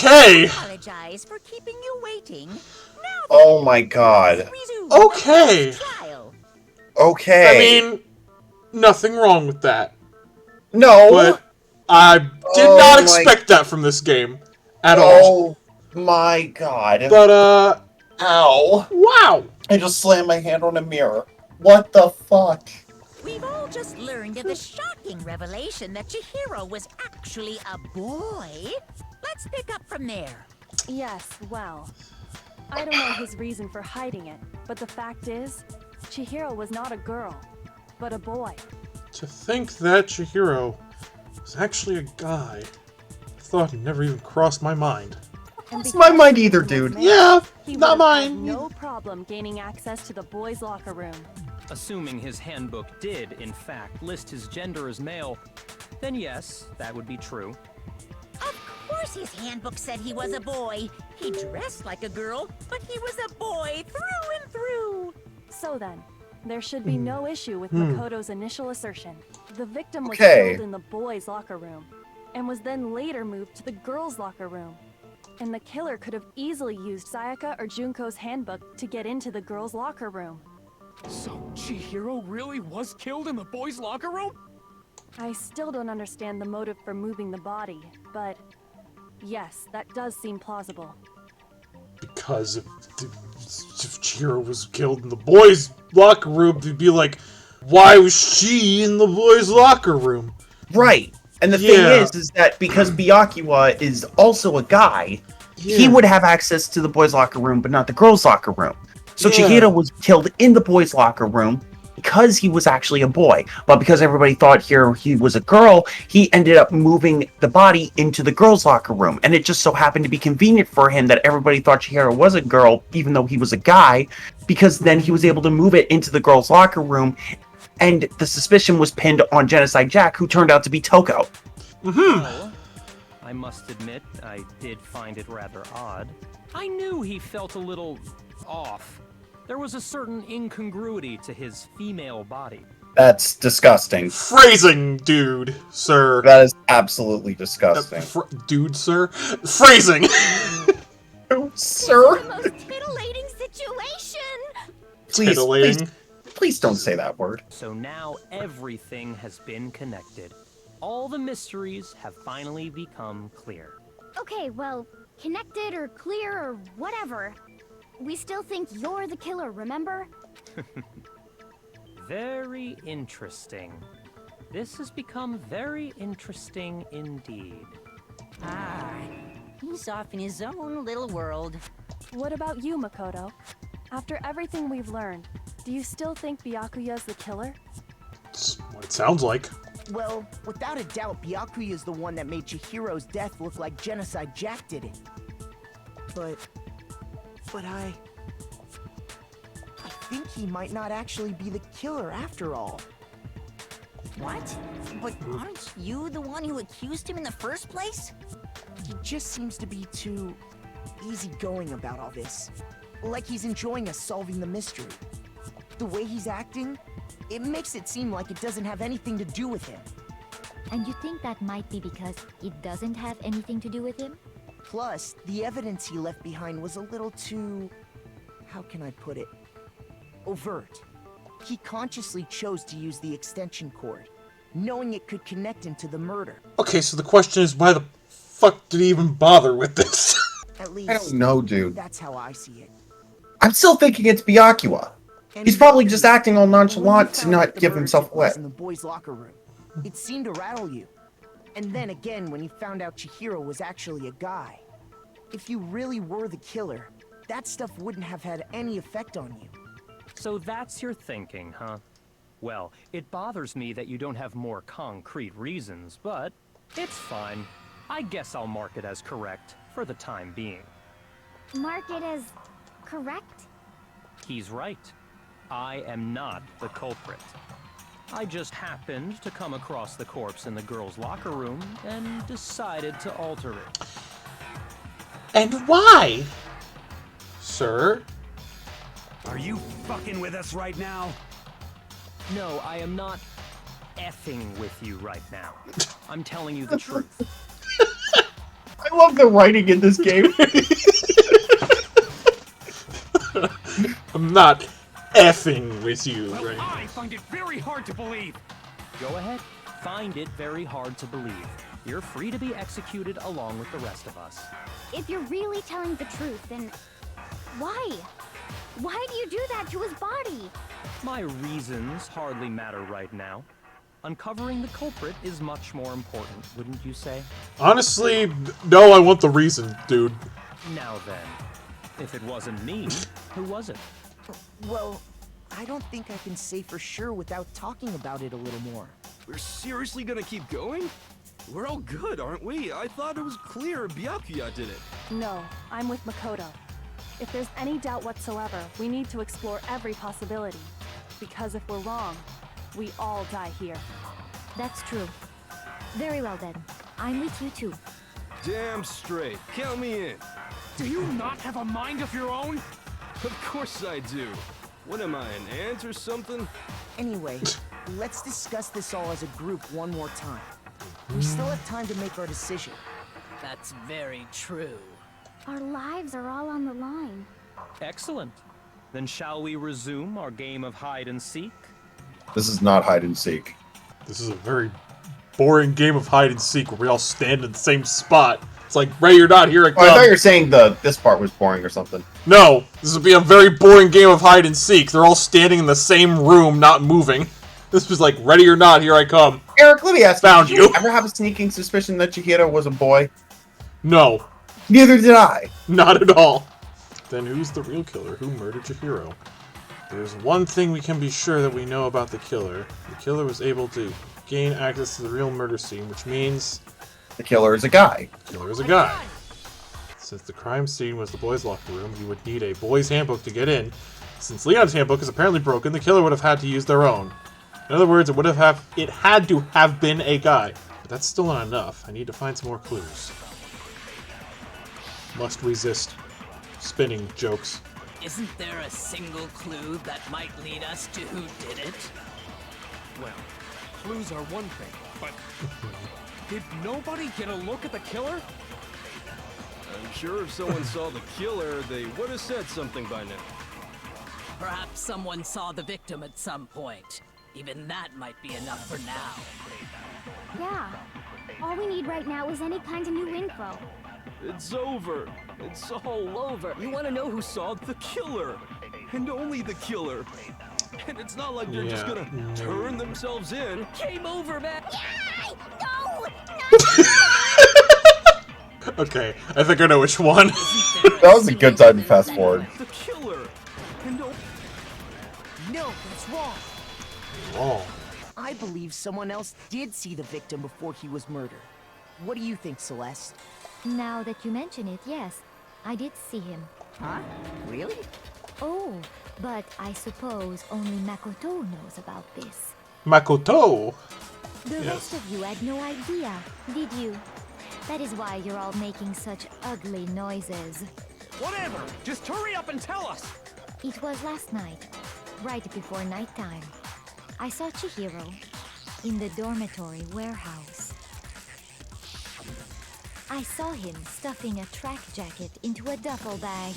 Okay. Apologize for keeping you waiting. Now Oh my god. resume Okay. the trial. Okay. I mean, nothing wrong with that. no. But I did Oh not my- expect that from this game. At all. Oh my god. But, Ow. wow. I just slammed my hand on a mirror. What the fuck? We've all just learned of the shocking revelation that Chihiro was actually a boy. Let's pick up from there. Yes, well, I don't know his reason for hiding it, but the fact is, Chihiro was not a girl, but a boy. To think that Chihiro was actually a guy. I thought it never even crossed my mind. And It's my because mind he either, was dude. male, Yeah, he not would have had mine. no problem gaining access to the boys' locker room. Assuming his handbook did, in fact, list his gender as male, then yes, that would be true. Of course his handbook said he was a boy. He dressed like a girl, but he was a boy through and through. So then, there should be no issue with Makoto's initial assertion. The victim was Okay. killed in the boys' locker room, and was then later moved to the girls' locker room. And the killer could have easily used Sayaka or Junko's handbook to get into the girls' locker room. So, Chihiro really was killed in the boys' locker room? I still don't understand the motive for moving the body, but yes, that does seem plausible. Because if Chihiro was killed in the boys' locker room, they'd be like, why was she in the boys' locker room? Right. And the Yeah. thing is that because Byakuya is also a guy, he Yeah. would have access to the boys' locker room, but not the girls' locker room. So Yeah. Chihiro was killed in the boys' locker room because he was actually a boy. But because everybody thought here he was a girl, he ended up moving the body into the girls' locker room. And it just so happened to be convenient for him that everybody thought Chihiro was a girl, even though he was a guy, because then he was able to move it into the girls' locker room. And the suspicion was pinned on Genocide Jack, who turned out to be Toko. Well, I must admit, I did find it rather odd. I knew he felt a little off. There was a certain incongruity to his female body. That's disgusting. Phrasing, dude, sir. That is absolutely disgusting. Dude, sir? Phrasing! Sir? The most titillating situation. Please, Titillating. please don't say that word. So now everything has been connected. All the mysteries have finally become clear. Okay, well, connected or clear or whatever. We still think you're the killer, remember? Very interesting. This has become very interesting indeed. Ah, he's off in his own little world. What about you, Makoto? After everything we've learned, do you still think Byakuya's the killer? That's what it sounds like. Well, without a doubt, Byakuya is the one that made Chihiro's death look like Genocide Jack did it. But I think he might not actually be the killer after all. What? But aren't you the one who accused him in the first place? He just seems to be too easygoing about all this. Like he's enjoying us solving the mystery. The way he's acting, it makes it seem like it doesn't have anything to do with him. And you think that might be because it doesn't have anything to do with him? Plus, the evidence he left behind was a little too... how can I put it? Overt. He consciously chose to use the extension cord, knowing it could connect him to the murder. Okay, so the question is, why the fuck did he even bother with this? At least, I don't know, dude. that's how I see it. I'm still thinking it's Byakuya. And He's probably really, just acting all when you nonchalant to found out not the give murder himself took away. place in the boys' locker room, it seemed to rattle you. And then again, when you found out Chihiro was actually a guy. If you really were the killer, that stuff wouldn't have had any effect on you. So that's your thinking, huh? Well, it bothers me that you don't have more concrete reasons, but it's fine. I guess I'll mark it as correct for the time being. Mark it as correct? He's right. I am not the culprit. I just happened to come across the corpse in the girls' locker room and decided to alter it. And why? Sir? Are you fucking with us right now? No, I am not effing with you right now. I'm telling you the truth. I love the writing in this game. I'm not effing with you Well, right now. I find it very hard to believe. Go ahead. Find it very hard to believe. You're free to be executed along with the rest of us. If you're really telling the truth, then why? Why do you do that to his body? My reasons hardly matter right now. Uncovering the culprit is much more important, wouldn't you say? Honestly, no, I want the reason, dude. Now then, if it wasn't me, who was it? Well, I don't think I can say for sure without talking about it a little more. We're seriously gonna keep going? We're all good, aren't we? I thought it was clear Byakuya did it. No, I'm with Makoto. If there's any doubt whatsoever, we need to explore every possibility. Because if we're wrong, we all die here. That's true. Very well then. I'm with you too. Damn straight. Count me in. Do you not have a mind of your own? Of course I do. What am I, an ant or something? Anyway, let's discuss this all as a group one more time. We still have time to make our decision. That's very true. Our lives are all on the line. Excellent. Then shall we resume our game of hide and seek? This is not hide and seek. This is a very boring game of hide and seek where we all stand in the same spot. It's like, Ray, you're not here. I Oh, I thought come. you were saying this part was boring or something. No, this would be a very boring game of hide and seek. They're all standing in the same room, not moving. This was like, ready or not, here I come. Eric, let me ask Found did you. ever have a sneaking suspicion that Chihiro was a boy? No, Neither did I. not at all. Then who's the real killer? Who murdered Chihiro? There's one thing we can be sure that we know about the killer. The killer was able to gain access to the real murder scene, which means The killer is a guy. the killer is a guy. Since the crime scene was the boys' locker room, you would need a boys' handbook to get in. Since Leon's handbook is apparently broken, the killer would have had to use their own. In other words, it had to have been a guy. But that's still not enough. I need to find some more clues. Must resist spinning jokes. Isn't there a single clue that might lead us to who did it? Well, clues are one thing, but did nobody get a look at the killer? I'm sure if someone saw the killer, they would have said something by now. Perhaps someone saw the victim at some point. Even that might be enough for now. Yeah. All we need right now is any kind of new info. It's over. It's all over. You want to know who saw the killer? And only the killer. And it's not like they're just Yeah, gonna no. turn themselves in. Game over, man! Yay! No! Okay, I think I know which one. That was a good time to fast forward. The killer. And No, that's wrong. Oh, I believe someone else did see the victim before he was murdered. What do you think, Celeste? Now that you mention it, yes. I did see him. Huh? Really? Oh, but I suppose only Makoto knows about this. Makoto. The Yes. rest of you had no idea, did you? That is why you're all making such ugly noises. Whatever! Just hurry up and tell us! It was last night, right before nighttime. I saw Chihiro in the dormitory warehouse. I saw him stuffing a track jacket into a duffel bag,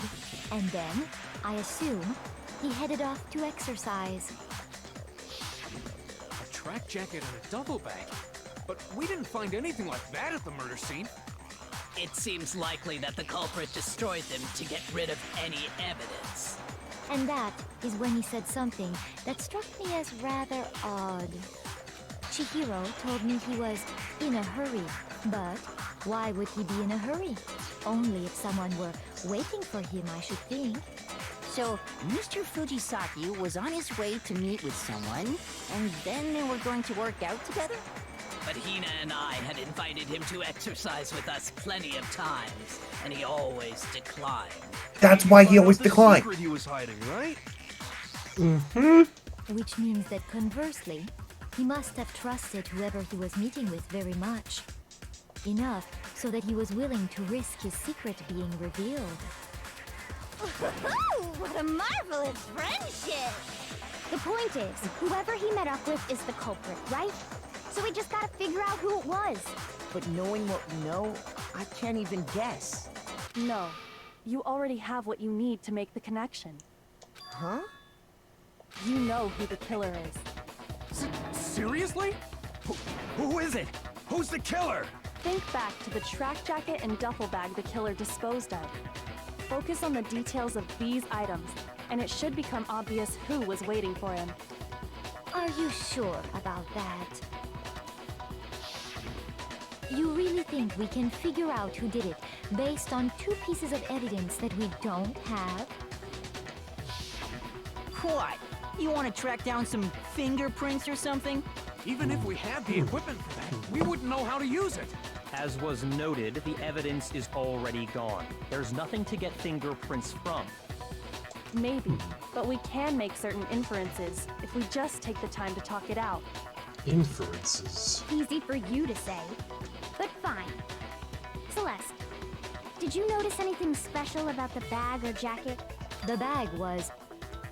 and then, I assume, he headed off to exercise. A track jacket and a duffel bag? But we didn't find anything like that at the murder scene. It seems likely that the culprit destroyed them to get rid of any evidence. And that is when he said something that struck me as rather odd. Chihiro told me he was in a hurry, but why would he be in a hurry? Only if someone were waiting for him, I should think. So, Mr. Fujisaki was on his way to meet with someone, and then they were going to work out together? But Hina and I had invited him to exercise with us plenty of times, and he always declined. That's why he always The declined. secret he was hiding, right? Which means that conversely, he must have trusted whoever he was meeting with very much. Enough so that he was willing to risk his secret being revealed. What a marvelous friendship! The point is, whoever he met up with is the culprit, right? So we just gotta figure out who it was. But knowing what we know, I can't even guess. No. You already have what you need to make the connection. Huh? You know who the killer is. Seriously? Who is it? Who's the killer? Think back to the track jacket and duffel bag the killer disposed of. Focus on the details of these items, and it should become obvious who was waiting for him. Are you sure about that? You really think we can figure out who did it based on 2 pieces of evidence that we don't have? What? You want to track down some fingerprints or something? Even if we had the equipment for that, we wouldn't know how to use it. As was noted, the evidence is already gone. There's nothing to get fingerprints from. Maybe, but we can make certain inferences if we just take the time to talk it out. Inferences. Easy for you to say, but fine. Celeste, did you notice anything special about the bag or jacket? The bag was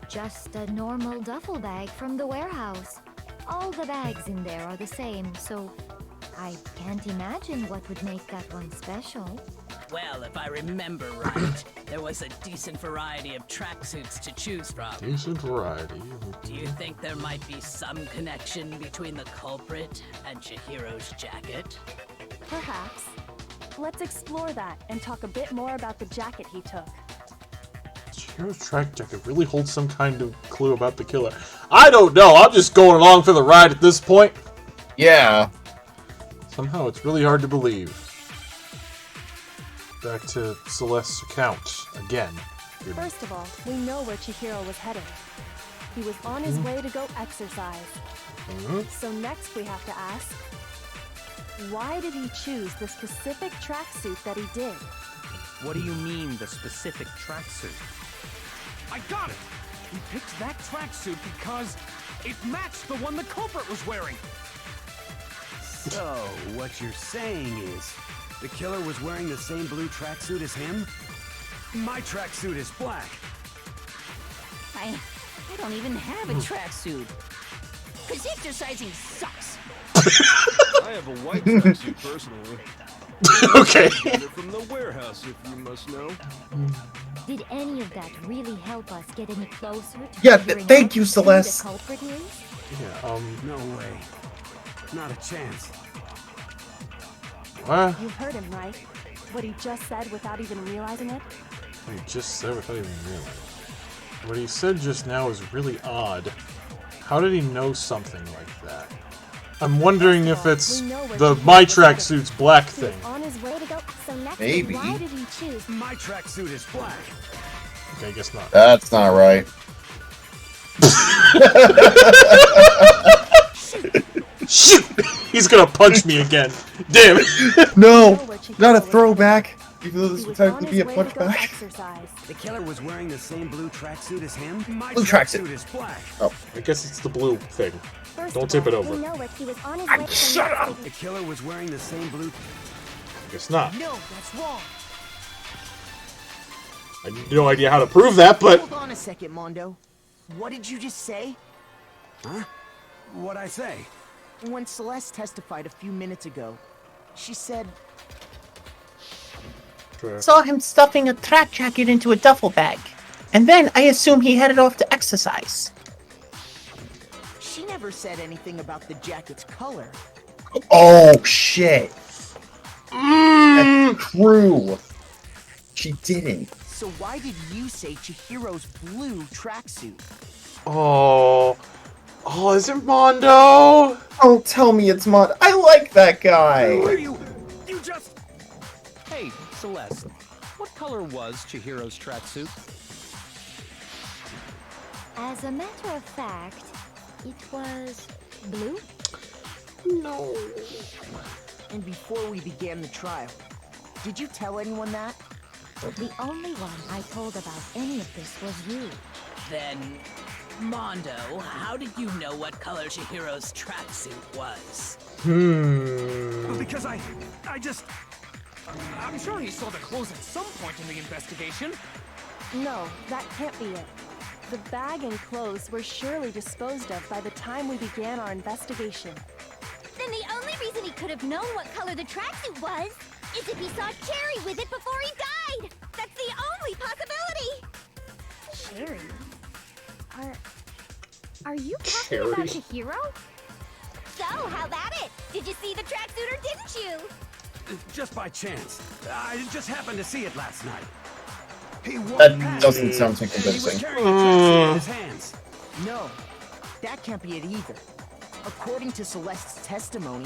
just a normal duffel bag from the warehouse. All the bags in there are the same, so I can't imagine what would make that one special. Well, if I remember right, there was a decent variety of tracksuits to choose from. Decent variety. Do you think there might be some connection between the culprit and Chihiro's jacket? Perhaps. Let's explore that and talk a bit more about the jacket he took. Chihiro's track jacket really holds some kind of clue about the killer. I don't know. I'm just going along for the ride at this point. Yeah. Somehow it's really hard to believe. Back to Celeste's account again. First of all, we know where Chihiro was headed. He was on his way to go exercise. So next we have to ask, why did he choose the specific tracksuit that he did? What do you mean, the specific tracksuit? I got it! He picked that tracksuit because it matched the one the culprit was wearing. So, what you're saying is, the killer was wearing the same blue tracksuit as him? My tracksuit is black. I don't even have a tracksuit. Cause exercising sucks. I have a white tracksuit personally. Okay. They're from the warehouse, if you must know. Did any of that really help us get any closer to Yeah, figuring thank out you, who Celeste. the culprit is? Yeah, No way. Not a chance. what? You heard him, right? What he just said without even realizing it? What he just said without even realizing. What he said just now is really odd. How did he know something like that? I'm wondering if it's the my tracksuit's black He was thing. on his way to go. So next, Maybe. why did he choose? My tracksuit is black. Okay, I guess not. That's not right. Shoot! He's gonna punch me again. Damn it! No! Know where Chihiro Not a was throwback! Even though headed. this He would was on technically be his a way to go punchback. exercise. The killer was wearing the same blue tracksuit as him? My Blue tracksuit. tracksuit is black. I guess it's the blue thing. First Don't of tip it all, over. We know where he was on his way. Shut up! The killer was wearing the same blue... I guess not. No, that's wrong. I have no idea how to prove that, but Hold on a second, Mondo. What did you just say? Huh? What'd I say? When Celeste testified a few minutes ago, she said, Saw him stuffing a track jacket into a duffel bag. And then I assume he headed off to exercise. she never said anything about the jacket's color. Oh, shit. That's true. She didn't. So why did you say Chihiro's blue tracksuit? oh, is it Mondo? Don't tell me it's Mod. I like that guy. Who are you? You just... Hey, Celeste, what color was Chihiro's tracksuit? As a matter of fact, it was blue. No. And before we began the trial, did you tell anyone that? The only one I told about any of this was you. Then, Mondo, how did you know what color Chihiro's tracksuit was? Because I just... I'm sure he saw the clothes at some point in the investigation. No, that can't be it. The bag and clothes were surely disposed of by the time we began our investigation. Then the only reason he could have known what color the tracksuit was is if he saw Cherry with it before he died. That's the only possibility. Cherry? Are you talking Cherry? about Chihiro? So, how about it? Did you see the tracksuit or didn't you? Just by chance. I just happened to see it last night. He walked That past doesn't me, sound too and he was convincing. carrying a tracksuit in his hands. No, that can't be it either. According to Celeste's testimony,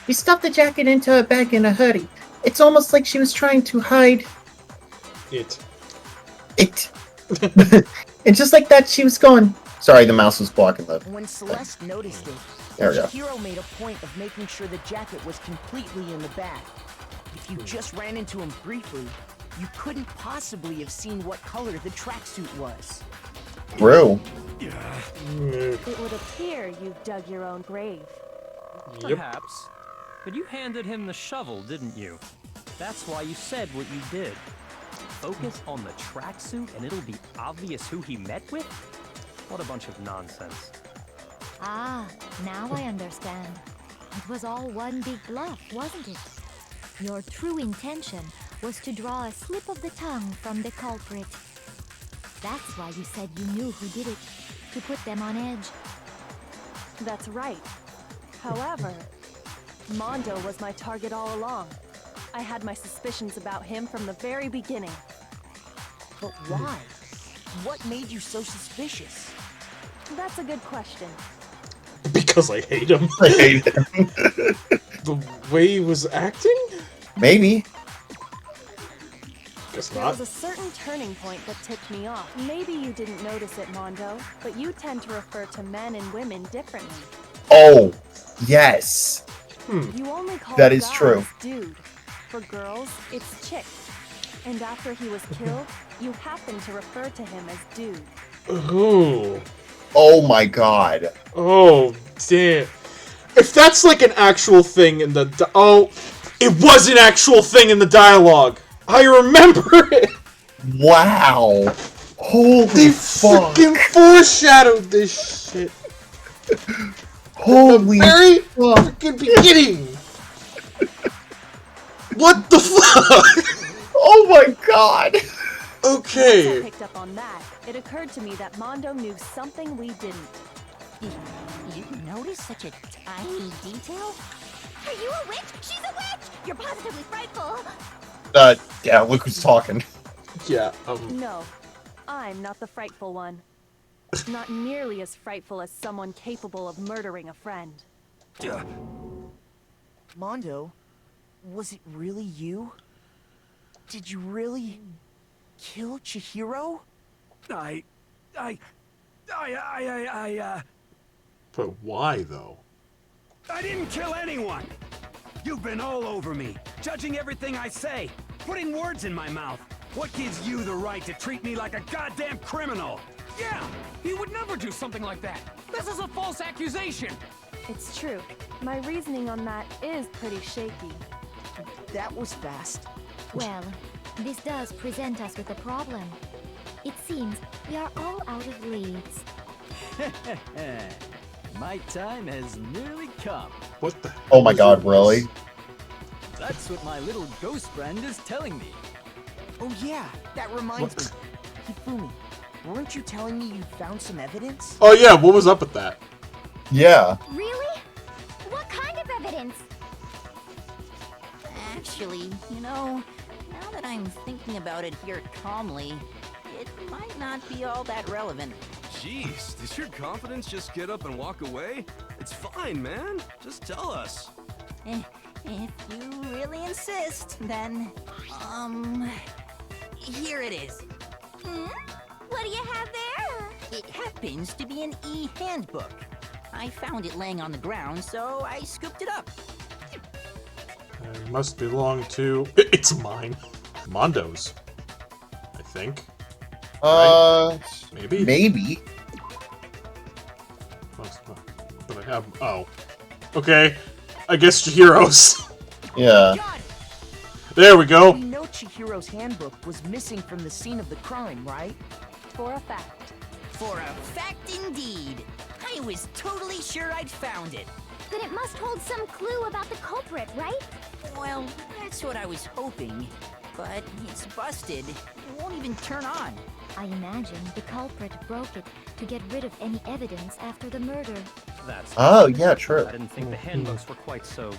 He stuffed the jacket into her bag in a hurry. It's almost like she was trying to hide It. it. And just like that, she was gone. Sorry, the mouse was blocking the... when Celeste noticed it, There we go. Chihiro made a point of making sure the jacket was completely in the bag. If you just ran into him briefly, you couldn't possibly have seen what color the tracksuit was. True. It would appear you've dug your own grave. Yep. Perhaps. But you handed him the shovel, didn't you? That's why you said what you did. Focus on the tracksuit and it'll be obvious who he met with? What a bunch of nonsense. Ah, now I understand. It was all one big bluff, wasn't it? Your true intention was to draw a slip of the tongue from the culprit. That's why you said you knew who did it, to put them on edge. That's right. However, Mondo was my target all along. I had my suspicions about him from the very beginning. But why? What made you so suspicious? That's a good question. Because I hate him. I hate him. The way he was acting? Maybe. Guess There not. was a certain turning point that tipped me off. Maybe you didn't notice it, Mondo, but you tend to refer to men and women differently. Oh, yes. You only call That is guys true. dude. For girls, it's chick. And after he was killed, you happen to refer to him as dude. Ooh. Oh my god. Oh, damn. If that's like an actual thing in the... it was an actual thing in the dialogue. I remember it. Wow. Holy They fuck. freaking foreshadowed this shit. Holy Very fuck. freaking beginning. What the fuck? Oh my god. Once Okay. I picked up on that, it occurred to me that Mondo knew something we didn't. You noticed such a tiny detail? Are you a witch? She's a witch! You're positively frightful! Yeah, look who's talking. Yeah, No, I'm not the frightful one. Not nearly as frightful as someone capable of murdering a friend. Mondo, was it really you? Did you really kill Chihiro? But why, though? I didn't kill anyone! You've been all over me, judging everything I say, putting words in my mouth. What gives you the right to treat me like a goddamn criminal? Yeah, he would never do something like that. This is a false accusation. It's true. My reasoning on that is pretty shaky. That was fast. Well, this does present us with a problem. It seems we are all out of leads. My time has nearly come. What the Oh my god, really? That's what my little ghost friend is telling me. Oh yeah, that reminds me. Hifumi, weren't you telling me you found some evidence? Oh yeah, what was up with that? Yeah. Really? What kind of evidence? Actually, you know, now that I'm thinking about it here calmly, it might not be all that relevant. Jeez, does your confidence just get up and walk away? It's fine, man. Just tell us. If you really insist, then, here it is. What do you have there? It happens to be an e-handbook. I found it laying on the ground, so I scooped it up. It must belong to... It's mine. Mondo's. I think. Maybe? Maybe. But I have... Oh. Okay. I guess Chihiro's. Yeah. Got it! There we go. We know Chihiro's handbook was missing from the scene of the crime, right? For a fact. For a fact indeed. I was totally sure I'd found it. Then it must hold some clue about the culprit, right? Well, that's what I was hoping. But it's busted. It won't even turn on. I imagine the culprit broke it to get rid of any evidence after the murder. That's Oh, yeah, true. I didn't think the handbooks were quite so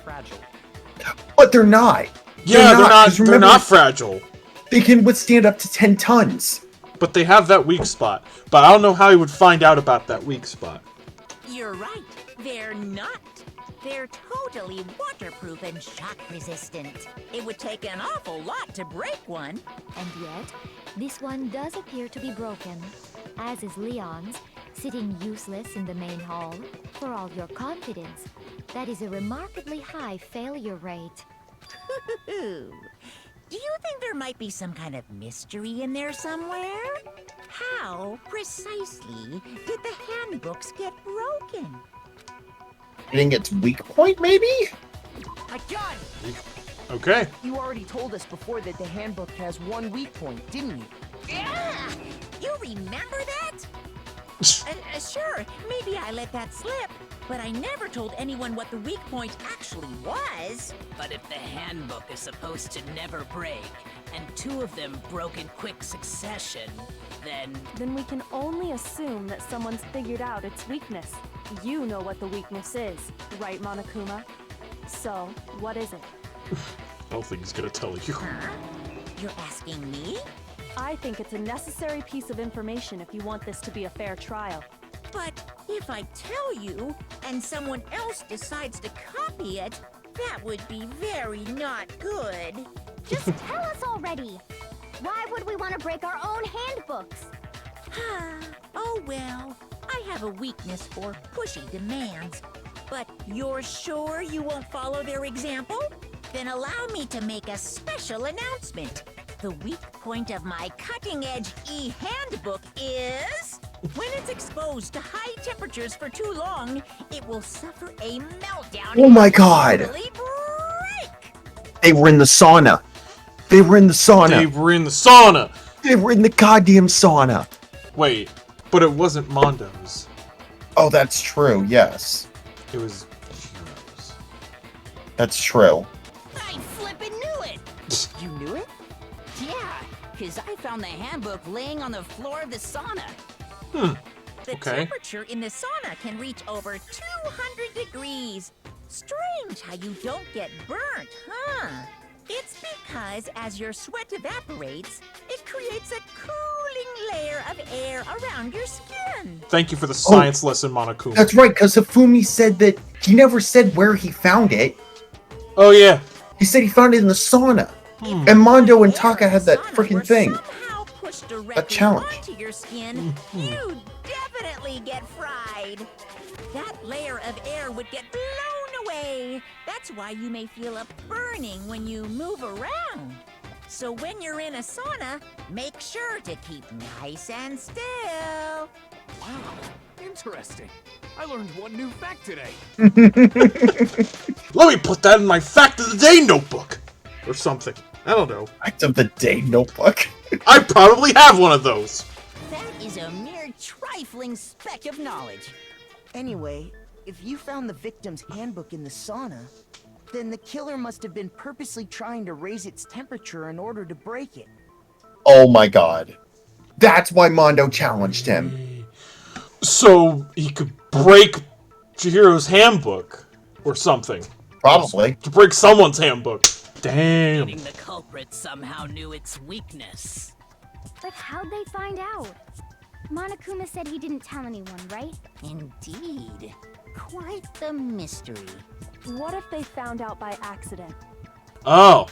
fragile. But they're not. Yeah, they're not. 'cause They're remember, not fragile. They can withstand up to 10 tons. But they have that weak spot. But I don't know how he would find out about that weak spot. You're right. They're not. They're totally waterproof and shock resistant. It would take an awful lot to break one. And yet, this one does appear to be broken, as is Leon's, sitting useless in the main hall. For all your confidence, that is a remarkably high failure rate. Do you think there might be some kind of mystery in there somewhere? How precisely did the handbooks get broken? Hitting its weak point, maybe? John! Okay. You already told us before that the handbook has one weak point, didn't you? Yeah! You remember that? Sure, maybe I let that slip, but I never told anyone what the weak point actually was. But if the handbook is supposed to never break, and two of them broke in quick succession, Then we can only assume that someone's figured out its weakness. You know what the weakness is, right, Monokuma? So, what is it? I don't think he's gonna tell you. Huh? You're asking me? I think it's a necessary piece of information if you want this to be a fair trial. But if I tell you, and someone else decides to copy it, that would be very not good. Just tell us already. Why would we want to break our own handbooks? Oh well, I have a weakness for pushy demands. But you're sure you won't follow their example? Then allow me to make a special announcement. The weak point of my cutting-edge e-handbook is... when it's exposed to high temperatures for too long, it will suffer a meltdown. Oh my God! They were in the sauna. They were in the sauna. They were in the sauna. They were in the goddamn sauna. Wait, but it wasn't Mondo's. Oh, that's true, yes. It was Chihiro's. That's true. I flippin' knew it! You knew it? Yeah, because I found the handbook laying on the floor of the sauna. The temperature in the sauna can reach over 200 degrees. Strange how you don't get burnt, huh? It's because as your sweat evaporates, it creates a cooling layer of air around your skin. Thank you for the science lesson, Monokuma. That's right, because Hifumi said that he never said where he found it. Oh, yeah. He said he found it in the sauna. And Mondo and Taka had that freaking thing. Pushed A directly challenge. onto your skin, you definitely get fried. That layer of air would get blown away. That's why you may feel a burning when you move around. So when you're in a sauna, make sure to keep nice and still. Wow, interesting. I learned one new fact today. Let me put that in my Fact of the Day notebook. Or something. I don't know. Fact of the Day notebook. I probably have one of those. That is a mere trifling speck of knowledge. Anyway, if you found the victim's handbook in the sauna, then the killer must have been purposely trying to raise its temperature in order to break it. Oh my god. That's why Mondo challenged him. So he could break Chihiro's handbook. Or something. Probably. To break someone's handbook. Damn. Meaning the culprit somehow knew its weakness. But how'd they find out? Monokuma said he didn't tell anyone, right? Indeed. Quite the mystery. What if they found out by accident? Oh.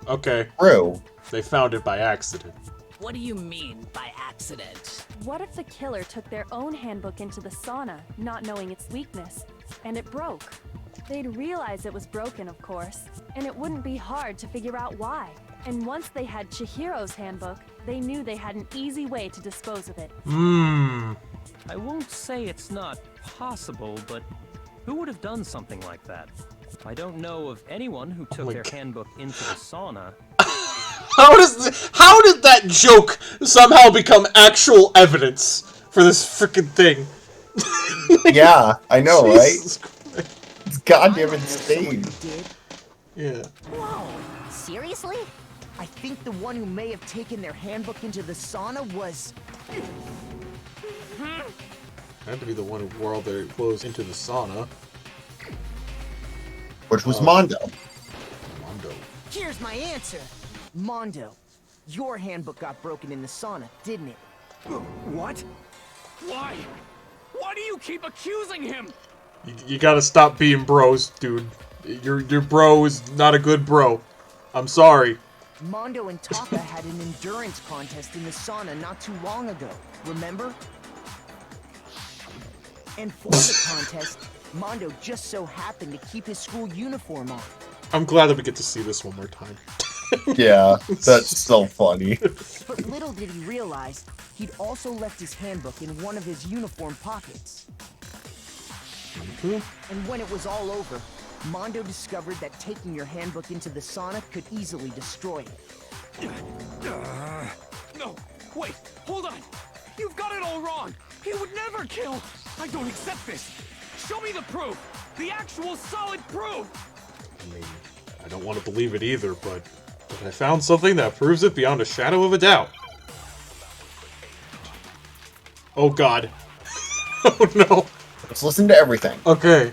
Okay. True. They found it by accident. What do you mean by accident? What if the killer took their own handbook into the sauna, not knowing its weakness, and it broke? They'd realize it was broken, of course, and it wouldn't be hard to figure out why. And once they had Chihiro's handbook, they knew they had an easy way to dispose of it. I won't say it's not possible, but who would have done something like that? I don't know of anyone who took their handbook into the sauna. How did that joke somehow become actual evidence for this freaking thing? Yeah, I know, Jesus right? Christ. It's goddamn I know someone insane. who did. Yeah. Whoa, seriously? I think the one who may have taken their handbook into the sauna was... Had to be the one who wore all their clothes into the sauna. Which was Mondo. Mondo. Here's my answer. Mondo, your handbook got broken in the sauna, didn't it? What? Why? Why do you keep accusing him? You gotta stop being bros, dude. Your bro is not a good bro. I'm sorry. Mondo and Taka had an endurance contest in the sauna not too long ago, remember? And for the contest, Mondo just so happened to keep his school uniform on. I'm glad that we get to see this one more time. Yeah, that's so funny. But little did he realize, he'd also left his handbook in one of his uniform pockets. And when it was all over, Mondo discovered that taking your handbook into the sauna could easily destroy it. No, wait, hold on. You've got it all wrong. He would never kill. I don't accept this. Show me the proof. The actual solid proof. I mean, I don't want to believe it either, but I found something that proves it beyond a shadow of a doubt. Oh god. Oh no. Let's listen to everything. Okay.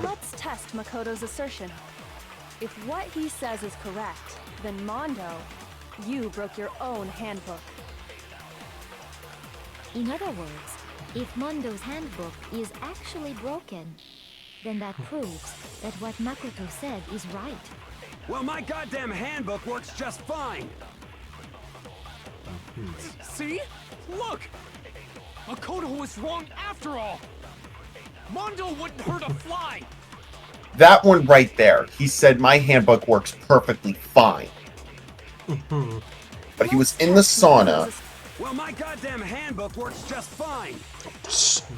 Let's test Makoto's assertion. If what he says is correct, then Mondo, you broke your own handbook. In other words, if Mondo's handbook is actually broken, then that proves that what Makoto said is right. Well, my goddamn handbook works just fine. See? Look! Makoto was wrong after all. Mondo wouldn't hurt a fly. That one right there. He said my handbook works perfectly fine. But he was in the sauna. Well, my goddamn handbook works just fine.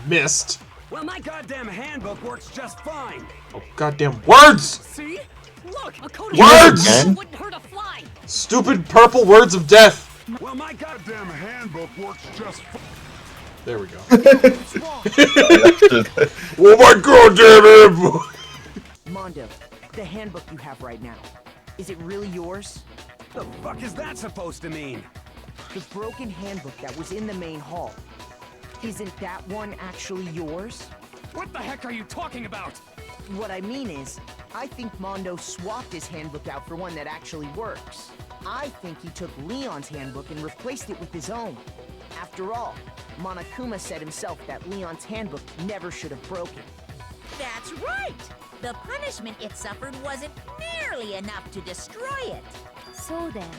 Missed. Well, my goddamn handbook works just fine. Oh, goddamn words! See? Look, Makoto Words! wouldn't hurt a fly. Stupid purple words of death. Well, my goddamn handbook works just fine. There we go. Oh my god, damn it! Mondo, the handbook you have right now, is it really yours? The fuck is that supposed to mean? The broken handbook that was in the main hall. Isn't that one actually yours? What the heck are you talking about? What I mean is, I think Mondo swapped his handbook out for one that actually works. I think he took Leon's handbook and replaced it with his own. After all, Monokuma said himself that Leon's handbook never should have broken. That's right! The punishment it suffered wasn't nearly enough to destroy it. So then,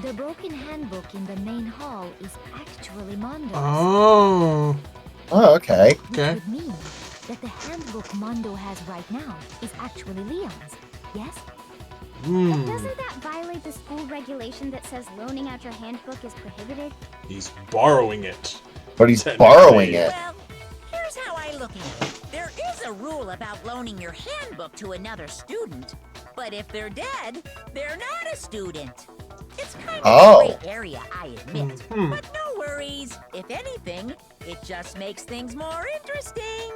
the broken handbook in the main hall is actually Mondo's. Oh. Oh, okay. Which would mean that the handbook Mondo has right now is actually Leon's, yes? But doesn't that violate the school regulation that says loaning out your handbook is prohibited? He's borrowing it. But he's borrowing it. Well, here's how I look at it. There is a rule about loaning your handbook to another student, but if they're dead, they're not a student. It's kind of a gray area, I admit. But no worries. If anything, it just makes things more interesting.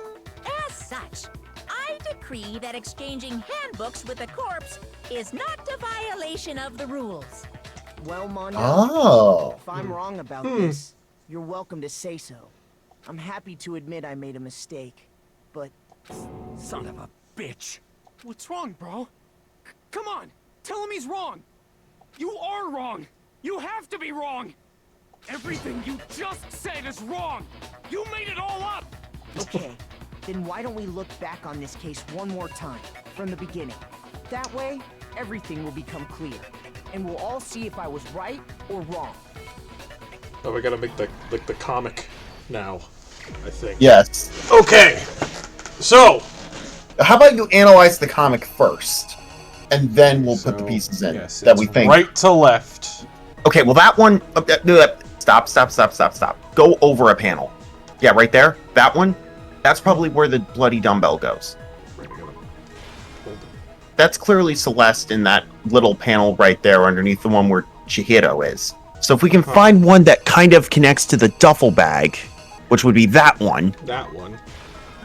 As such, I decree that exchanging handbooks with a corpse is not a violation of the rules. Well, Mondo, Oh. if I'm wrong about this, you're welcome to say so. I'm happy to admit I made a mistake, but... Son of a bitch. What's wrong, bro? Come on, tell him he's wrong. You are wrong. You have to be wrong. Everything you just said is wrong. You made it all up. Okay, then why don't we look back on this case one more time, from the beginning. That way, everything will become clear, and we'll all see if I was right or wrong. Oh, we gotta make the comic now, I think. Yes. Okay. So. How about you analyze the comic first, and then we'll put the pieces in that we think. Right to left. Okay, well that one. Stop. Go over a panel. Yeah, right there. That one. That's probably where the bloody dumbbell goes. That's clearly Celeste in that little panel right there underneath the one where Chihiro is. So if we can find one that kind of connects to the duffel bag, which would be that one. That one.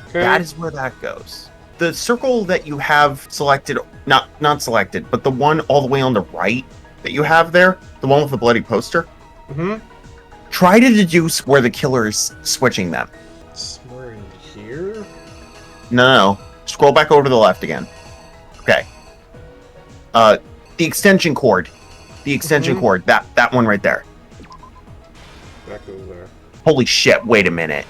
Okay. That is where that goes. the circle that you have selected, not selected, but the one all the way on the right that you have there, the one with the bloody poster. Mm-hmm. Try to deduce where the killer is switching them. Somewhere in here? No. Scroll back over to the left again. Okay. The extension cord. The extension cord. That one right there. That goes there. Holy shit, wait a minute.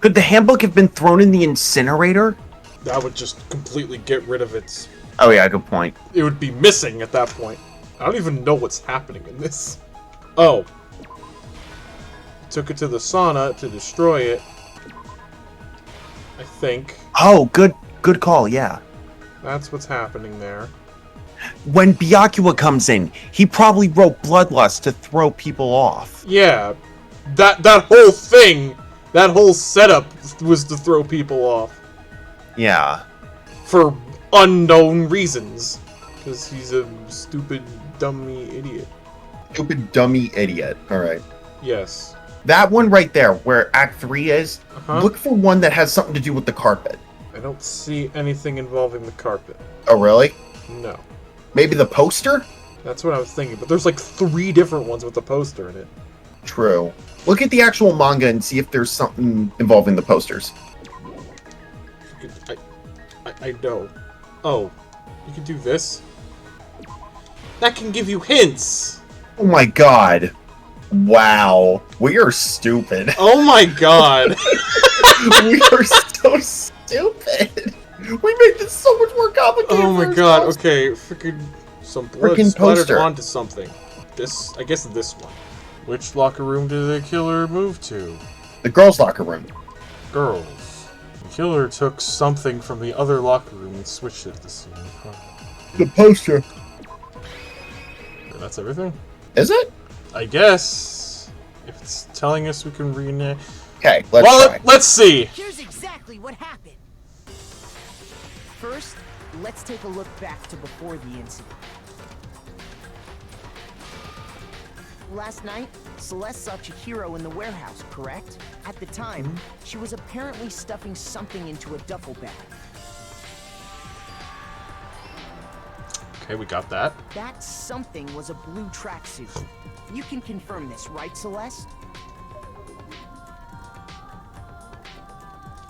Could the handbook have been thrown in the incinerator? That would just completely get rid of its... Oh yeah, good point. It would be missing at that point. I don't even know what's happening in this. Oh. Took it to the sauna to destroy it. I think. Oh, good call, yeah. That's what's happening there. When Byakuya comes in, he probably wrote Bloodlust to throw people off. Yeah. That whole thing, that whole setup was to throw people off. Yeah. For unknown reasons. Because he's a stupid, dummy idiot. Stupid, dummy idiot. Alright. Yes. That one right there, where Act 3 is, look for one that has something to do with the carpet. I don't see anything involving the carpet. Oh, really? No. Maybe the poster? That's what I was thinking, but there's like 3 different ones with the poster in it. True. Look at the actual manga and see if there's something involving the posters. I know. Oh, you can do this? That can give you hints! Oh my god. Wow. We are stupid. Oh my god. We are so stupid. We made this so much more complicated. Oh my god, okay. Freaking some blood Frickin' splattered poster. onto something. This, I guess this one. Which locker room did the killer move to? The girls' locker room. Girls. The killer took something from the other locker room and switched it to the scene. The poster. That's everything? Is it? I guess. If it's telling us we can reenact. Okay, let's try. Let's see. Here's exactly what happened. First, let's take a look back to before the incident. Last night, Celeste saw Chihiro in the warehouse, correct? At the time, she was apparently stuffing something into a duffel bag. Okay, we got that. That something was a blue tracksuit. You can confirm this, right, Celeste?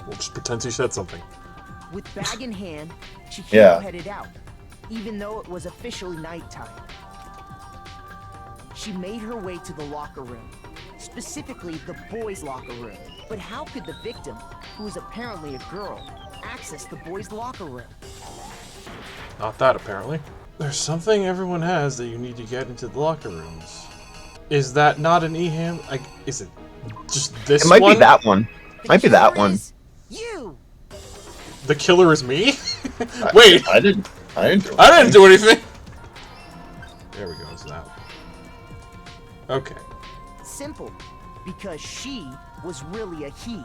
We'll just pretend she said something. With bag in hand, Chihiro Yeah. headed out, even though it was officially nighttime. She made her way to the locker room, specifically the boys' locker room. But how could the victim, who is apparently a girl, access the boys' locker room? Not that, apparently. There's something everyone has that you need to get into the locker rooms. Is that not an E-ham? Is it just this one? It might be that one. Might be that one. You! The killer is me? Wait! I didn't do anything. I didn't do anything! There we go, it's that one. Okay. Simple. Because she was really a he.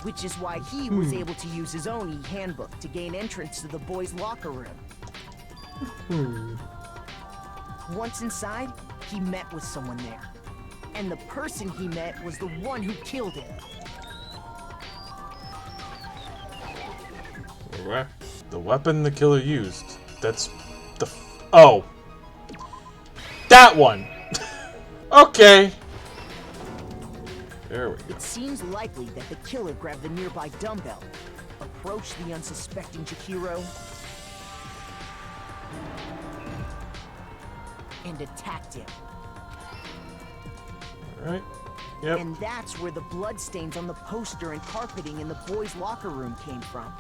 Which is why he was able to use his own e-handbook to gain entrance to the boys' locker room. Once inside, he met with someone there. And the person he met was the one who killed him. The weapon the killer used. That's the... Oh. That one! Okay. There we go. It seems likely that the killer grabbed the nearby dumbbell, approached the unsuspecting Chihiro, and attacked him. Alright. Yep. And that's where the bloodstains on the poster and carpeting in the boys' locker room came from.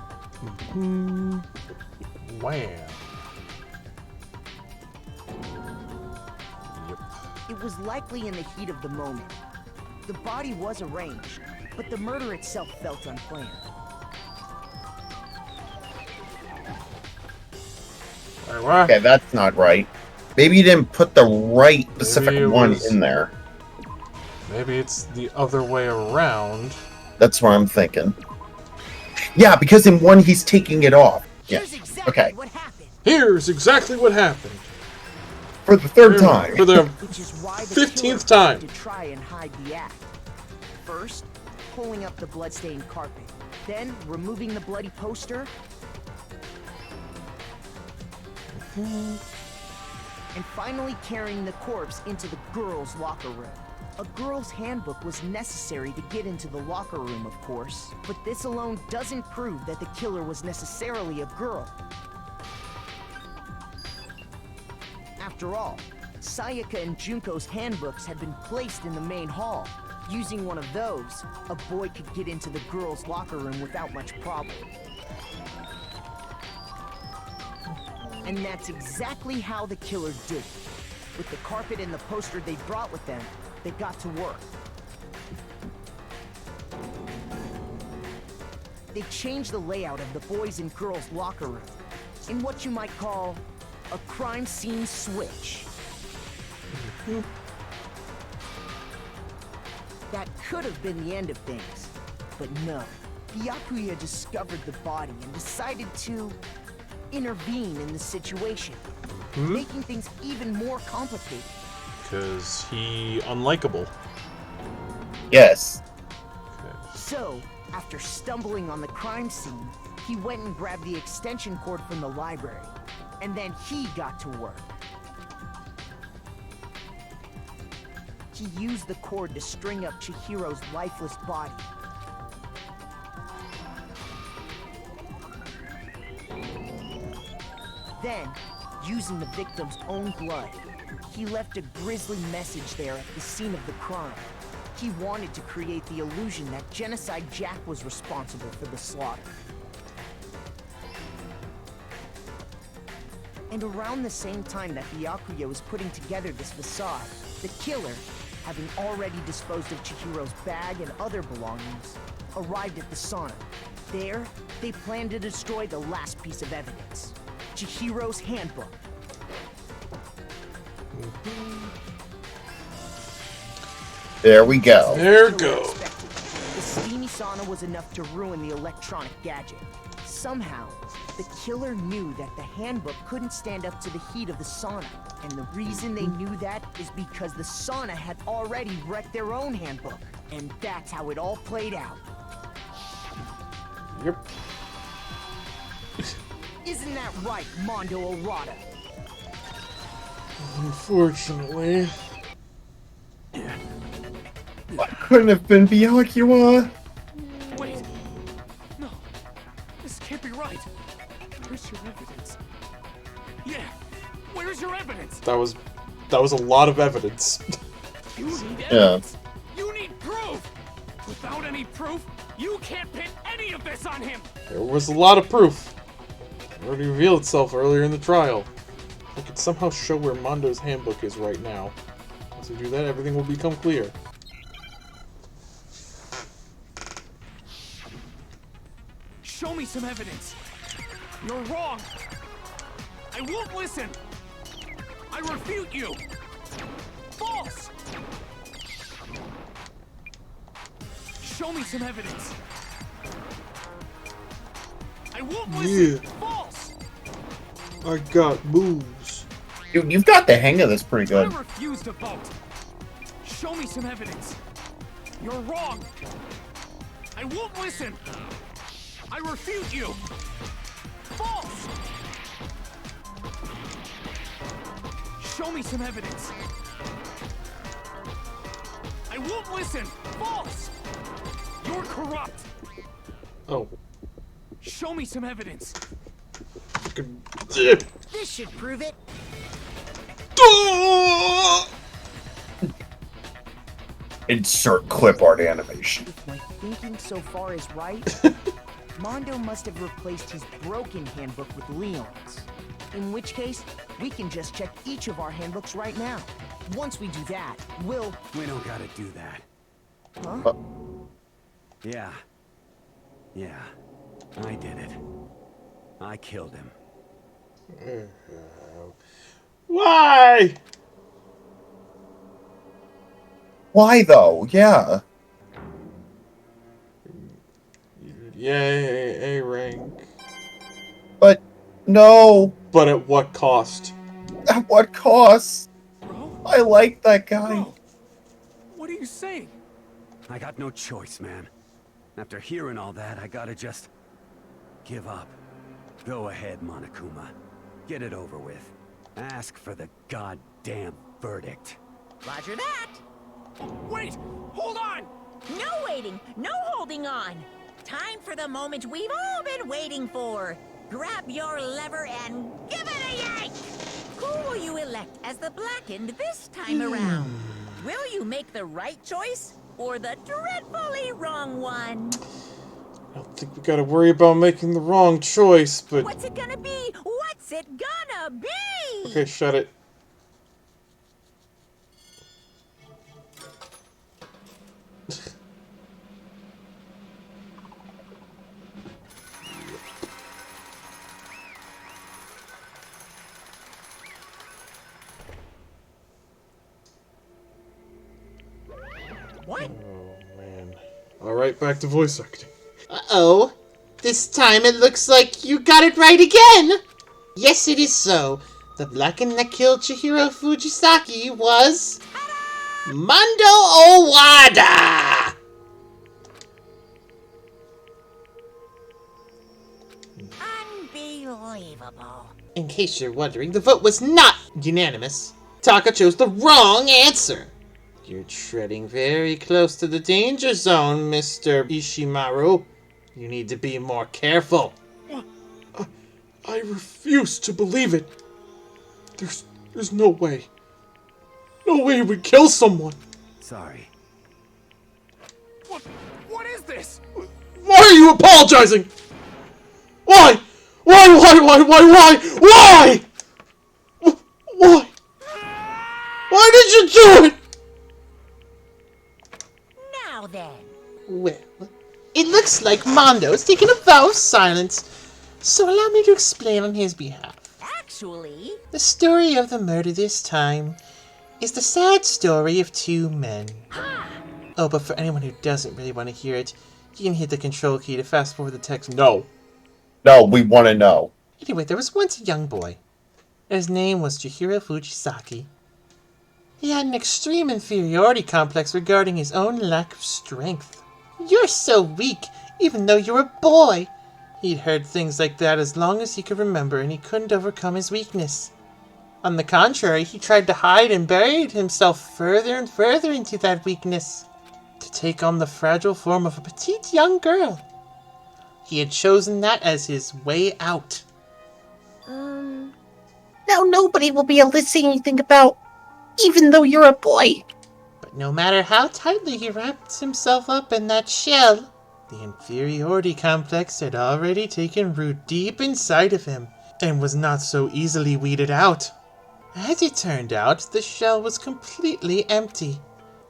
Wham. Yep. It was likely in the heat of the moment. The body was arranged, but the murder itself felt unplanned. Okay, that's not right. Maybe you didn't put the right specific one in there. Maybe it's the other way around. That's what I'm thinking. Yeah, because in one he's taking it off. Yeah. Okay. Here's exactly what happened. For the third time. For the Which is why the 15th killer time. tried to try and hide the act. First, pulling up the bloodstained carpet, then removing the bloody poster, And finally carrying the corpse into the girls' locker room. A girl's handbook was necessary to get into the locker room, of course, but this alone doesn't prove that the killer was necessarily a girl. After all, Sayaka and Junko's handbooks had been placed in the main hall. Using one of those, a boy could get into the girls' locker room without much problem. And that's exactly how the killer did it. With the carpet and the poster they brought with them, they got to work. They changed the layout of the boys' and girls' locker room in what you might call a crime scene switch. That could have been the end of things, but no. Byakuya discovered the body and decided to intervene in the situation, making things even more complicated. Because he unlikable. Yes. So, after stumbling on the crime scene, he went and grabbed the extension cord from the library, and then he got to work. He used the cord to string up Chihiro's lifeless body. Then, using the victim's own blood, he left a grisly message there at the scene of the crime. He wanted to create the illusion that Genocide Jack was responsible for the slaughter. And around the same time that Byakuya was putting together this facade, the killer, having already disposed of Chihiro's bag and other belongings, arrived at the sauna. There, they planned to destroy the last piece of evidence, Chihiro's handbook. There we go. There it goes. The steamy sauna was enough to ruin the electronic gadget. Somehow, the killer knew that the handbook couldn't stand up to the heat of the sauna. And the reason they knew that is because the sauna had already wrecked their own handbook. And that's how it all played out. Yep. Isn't that right, Mondo Orada? Unfortunately. Couldn't have been Byakuya. Wait. No. This can't be right. Where's your evidence? Yeah. Where's your evidence? That was a lot of evidence. You need evidence. You need proof. Without any proof, you can't pin any of this on him. There was a lot of proof. It already revealed itself earlier in the trial. We could somehow show where Mondo's handbook is right now. Once we do that, everything will become clear. Show me some evidence. You're wrong. I won't listen. I refute you. False. Show me some evidence. I won't listen. Yeah. False. I got moves. Dude, you've got the hang of this pretty good. I refuse to vote. Show me some evidence. You're wrong. I won't listen. I refute you. False. Show me some evidence. I won't listen. False. You're corrupt. Oh. Show me some evidence. This should prove it. Insert clip art animation. If my thinking so far is right, Mondo must have replaced his broken handbook with Leon's. In which case, we can just check each of our handbooks right now. Once we do that, we'll... We don't gotta do that. Huh? Yeah. Yeah. I did it. I killed him. Why? Why though? Yeah. Yay, A rank. But no. But at what cost? At what cost? Bro? I like that guy. Bro, what are you saying? I got no choice, man. After hearing all that, I gotta just give up. Go ahead, Monokuma. Get it over with. Ask for the goddamn verdict. Roger that. Wait! Hold on! No waiting, no holding on. Time for the moment we've all been waiting for. Grab your lever and give it a yank! Who will you elect as the Blackened this time around? Will you make the right choice or the dreadfully wrong one? I don't think we gotta worry about making the wrong choice, but... What's it gonna be? What's it gonna be? Okay, shut it. What? Oh, man. Alright, back to voice acting. Uh-oh. This time it looks like you got it right again! Yes, it is so. The Blackened that killed Chihiro Fujisaki was... Mondo Owada! Unbelievable. In case you're wondering, the vote was not unanimous. Taka chose the wrong answer. You're treading very close to the danger zone, Mr. Ishimaru. You need to be more careful. I refuse to believe it. There's no way. No way he would kill someone. Sorry. What is this? Why are you apologizing? Why? Why? Why? Why did you do it? Now then. Well, it looks like Mondo's taken a vow of silence, so allow me to explain on his behalf. Actually... The story of the murder this time is the sad story of two men. Oh, but for anyone who doesn't really want to hear it, you can hit the control key to fast forward the text. No. No, we want to know. Anyway, there was once a young boy. His name was Chihiro Fujisaki. He had an extreme inferiority complex regarding his own lack of strength. You're so weak, even though you're a boy. He'd heard things like that as long as he could remember, and he couldn't overcome his weakness. On the contrary, he tried to hide and buried himself further and further into that weakness, to take on the fragile form of a petite young girl. He had chosen that as his way out. Now nobody will be able to say anything about, even though you're a boy. But no matter how tightly he wrapped himself up in that shell, the inferiority complex had already taken root deep inside of him, and was not so easily weeded out. As it turned out, the shell was completely empty.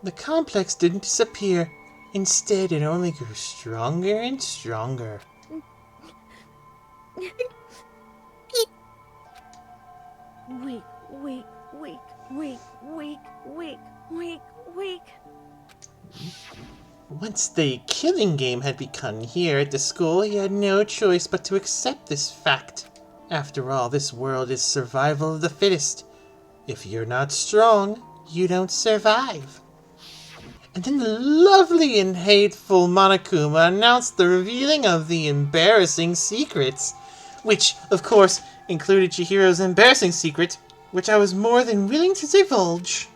The complex didn't disappear. Instead, it only grew stronger and stronger. Weak. Once the killing game had begun here at the school, he had no choice but to accept this fact. After all, this world is survival of the fittest. If you're not strong, you don't survive. And then the lovely and hateful Monokuma announced the revealing of the embarrassing secrets, which, of course, included Chihiro's embarrassing secret, which I was more than willing to divulge.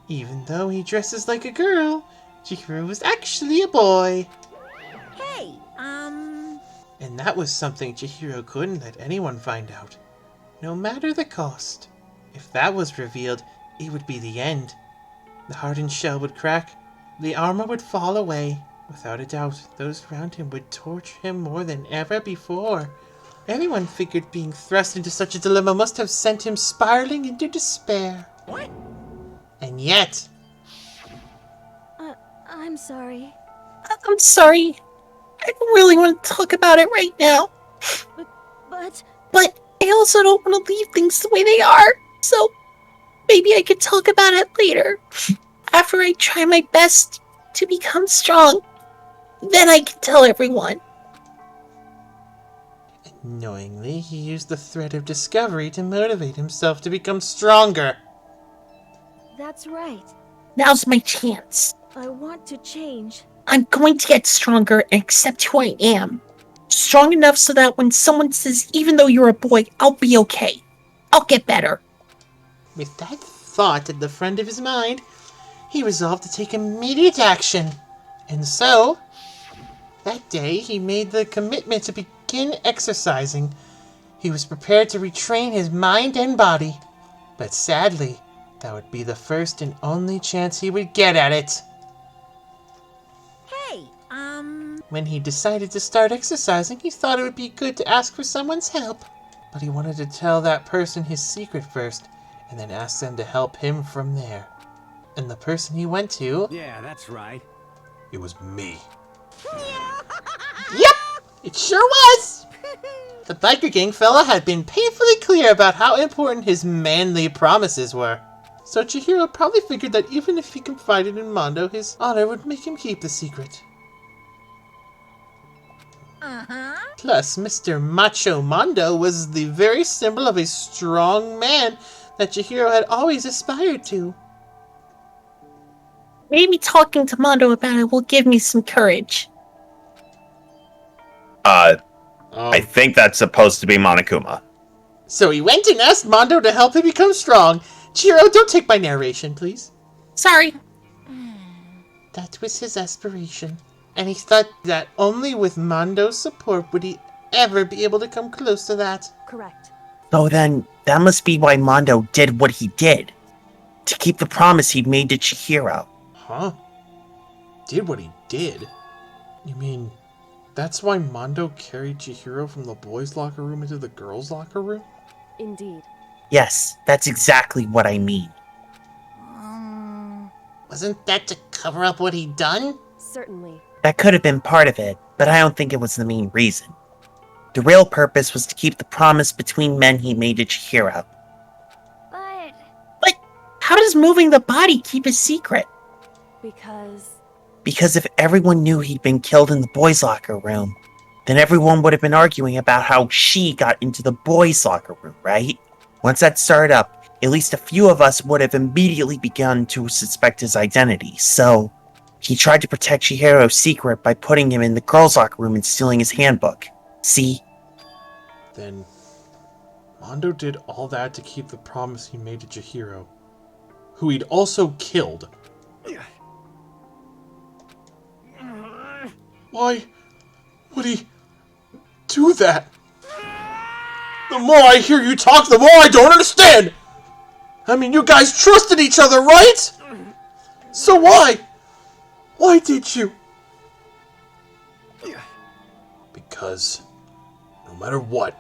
Even though he dresses like a girl, Chihiro was actually a boy. Hey, And that was something Chihiro couldn't let anyone find out, no matter the cost. If that was revealed, it would be the end. The hardened shell would crack, the armor would fall away. Without a doubt, those around him would torture him more than ever before. Everyone figured being thrust into such a dilemma must have sent him spiraling into despair. What? And yet... I'm sorry. I'm sorry. I don't really want to talk about it right now. But I also don't want to leave things the way they are. So maybe I could talk about it later. After I try my best to become strong. Then I can tell everyone. Knowingly, he used the thread of discovery to motivate himself to become stronger. That's right. Now's my chance. I want to change. I'm going to get stronger and accept who I am. Strong enough so that when someone says, even though you're a boy, I'll be okay. I'll get better. With that thought at the front of his mind, he resolved to take immediate action. And so, that day he made the commitment to begin exercising. He was prepared to retrain his mind and body. But sadly, that would be the first and only chance he would get at it. Hey, When he decided to start exercising, he thought it would be good to ask for someone's help. But he wanted to tell that person his secret first, and then ask them to help him from there. And the person he went to... Yeah, that's right. It was me. Yep! It sure was! The biker gang fella had been painfully clear about how important his manly promises were. So Chihiro probably figured that even if he confided in Mondo, his honor would make him keep the secret. Plus, Mr. Macho Mondo was the very symbol of a strong man that Chihiro had always aspired to. Maybe talking to Mondo about it will give me some courage. I think that's supposed to be Monokuma. So he went and asked Mondo to help him become strong. Chihiro, don't take my narration, please. Sorry. That was his aspiration. And he thought that only with Mondo's support would he ever be able to come close to that. Correct. So then, that must be why Mondo did what he did. To keep the promise he'd made to Chihiro. Huh? Did what he did? You mean, that's why Mondo carried Chihiro from the boys' locker room into the girls' locker room? Indeed. Yes, that's exactly what I mean. Wasn't that to cover up what he'd done? Certainly. That could have been part of it, but I don't think it was the main reason. The real purpose was to keep the promise between men he made to Chihiro. But how does moving the body keep a secret? Because if everyone knew he'd been killed in the boys' locker room, then everyone would have been arguing about how she got into the boys' locker room, right? Once that started up, at least a few of us would have immediately begun to suspect his identity, so he tried to protect Chihiro's secret by putting him in the girls' locker room and stealing his handbook. See? Then Mondo did all that to keep the promise he made to Chihiro, who he'd also killed. Why would he do that? The more I hear you talk, the more I don't understand! I mean, you guys trusted each other, right? So why? Why did you? Because no matter what,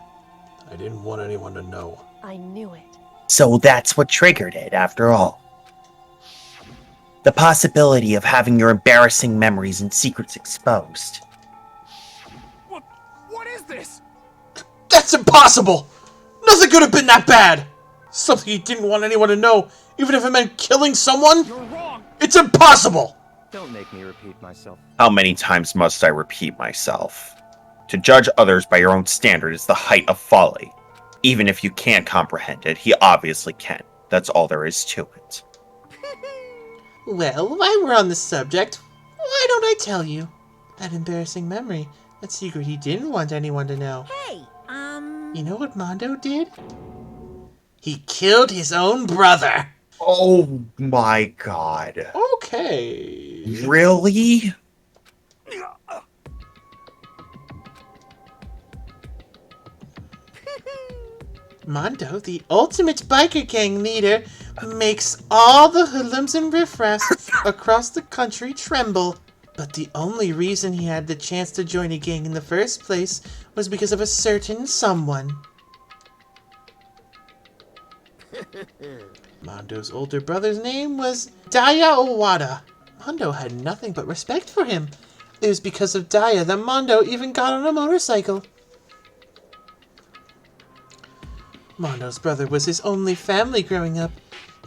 I didn't want anyone to know. I knew it. So that's what triggered it, after all. The possibility of having your embarrassing memories and secrets exposed. What is this? That's impossible! Nothing could have been that bad! Something he didn't want anyone to know, even if it meant killing someone? You're wrong! It's impossible! Don't make me repeat myself. How many times must I repeat myself? To judge others by your own standard is the height of folly. Even if you can't comprehend it, he obviously can. That's all there is to it. Well, while we're on the subject, why don't I tell you? That embarrassing memory, that secret he didn't want anyone to know. Hey, You know what Mondo did? He killed his own brother. Oh my god. Okay. Really? Mondo, the ultimate biker gang leader, makes all the hoodlums and riffraffs across the country tremble. But the only reason he had the chance to join a gang in the first place was because of a certain someone. Mondo's older brother's name was Daya Owada. Mondo had nothing but respect for him. It was because of Daya that Mondo even got on a motorcycle. Mondo's brother was his only family growing up.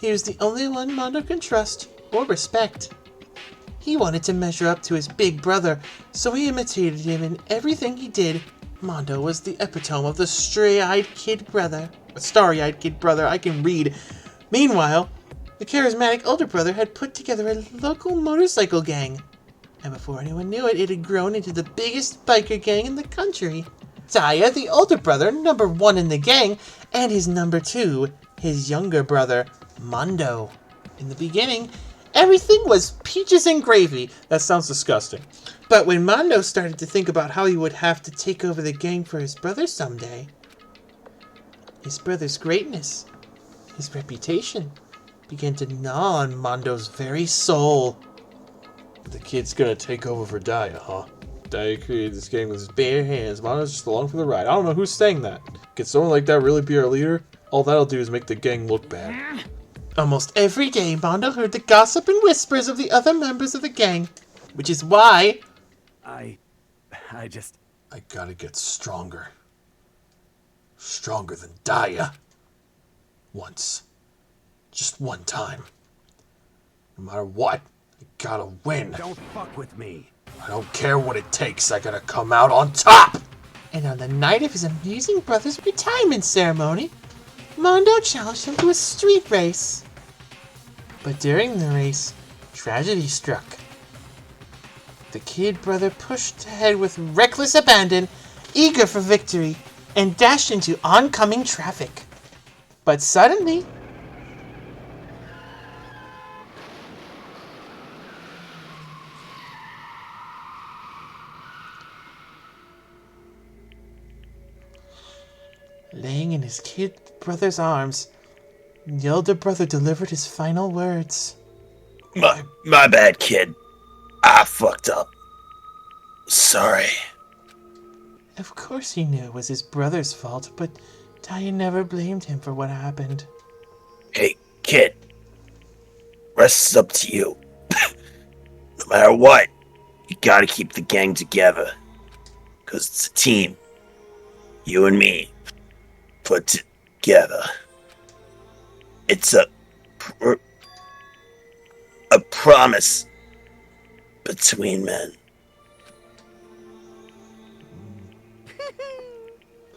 He was the only one Mondo can trust or respect. He wanted to measure up to his big brother, so he imitated him in everything he did. Mondo was the epitome of the stray-eyed kid brother. A starry-eyed kid brother, I can read. Meanwhile, the charismatic older brother had put together a local motorcycle gang. And before anyone knew it, it had grown into the biggest biker gang in the country. Daya, the older brother, number 1 in the gang, and his number 2, his younger brother, Mondo. In the beginning, everything was peaches and gravy. That sounds disgusting. But when Mondo started to think about how he would have to take over the gang for his brother someday, his brother's greatness, his reputation, began to gnaw on Mondo's very soul. The kid's gonna take over for Daya, huh? Daya created this gang with his bare hands. Mondo's just along for the ride. I don't know who's saying that. Can someone like that really be our leader? All that'll do is make the gang look bad. Almost every day, Mondo heard the gossip and whispers of the other members of the gang. Which is why... I gotta get stronger. Stronger than Daya. Once. Just one time. No matter what, I gotta win. Don't fuck with me. I don't care what it takes, I gotta come out on top! And on the night of his amazing brother's retirement ceremony, Mondo challenged him to a street race. But during the race, tragedy struck. The kid brother pushed ahead with reckless abandon, eager for victory, and dashed into oncoming traffic. But suddenly... laying in his kid brother's arms, the older brother delivered his final words. My bad, kid. I fucked up. Sorry. Of course he knew it was his brother's fault, but Daya never blamed him for what happened. Hey, kid. Rest is up to you. No matter what, you gotta keep the gang together. 'Cause it's a team. You and me. Put together. It's a promise between men.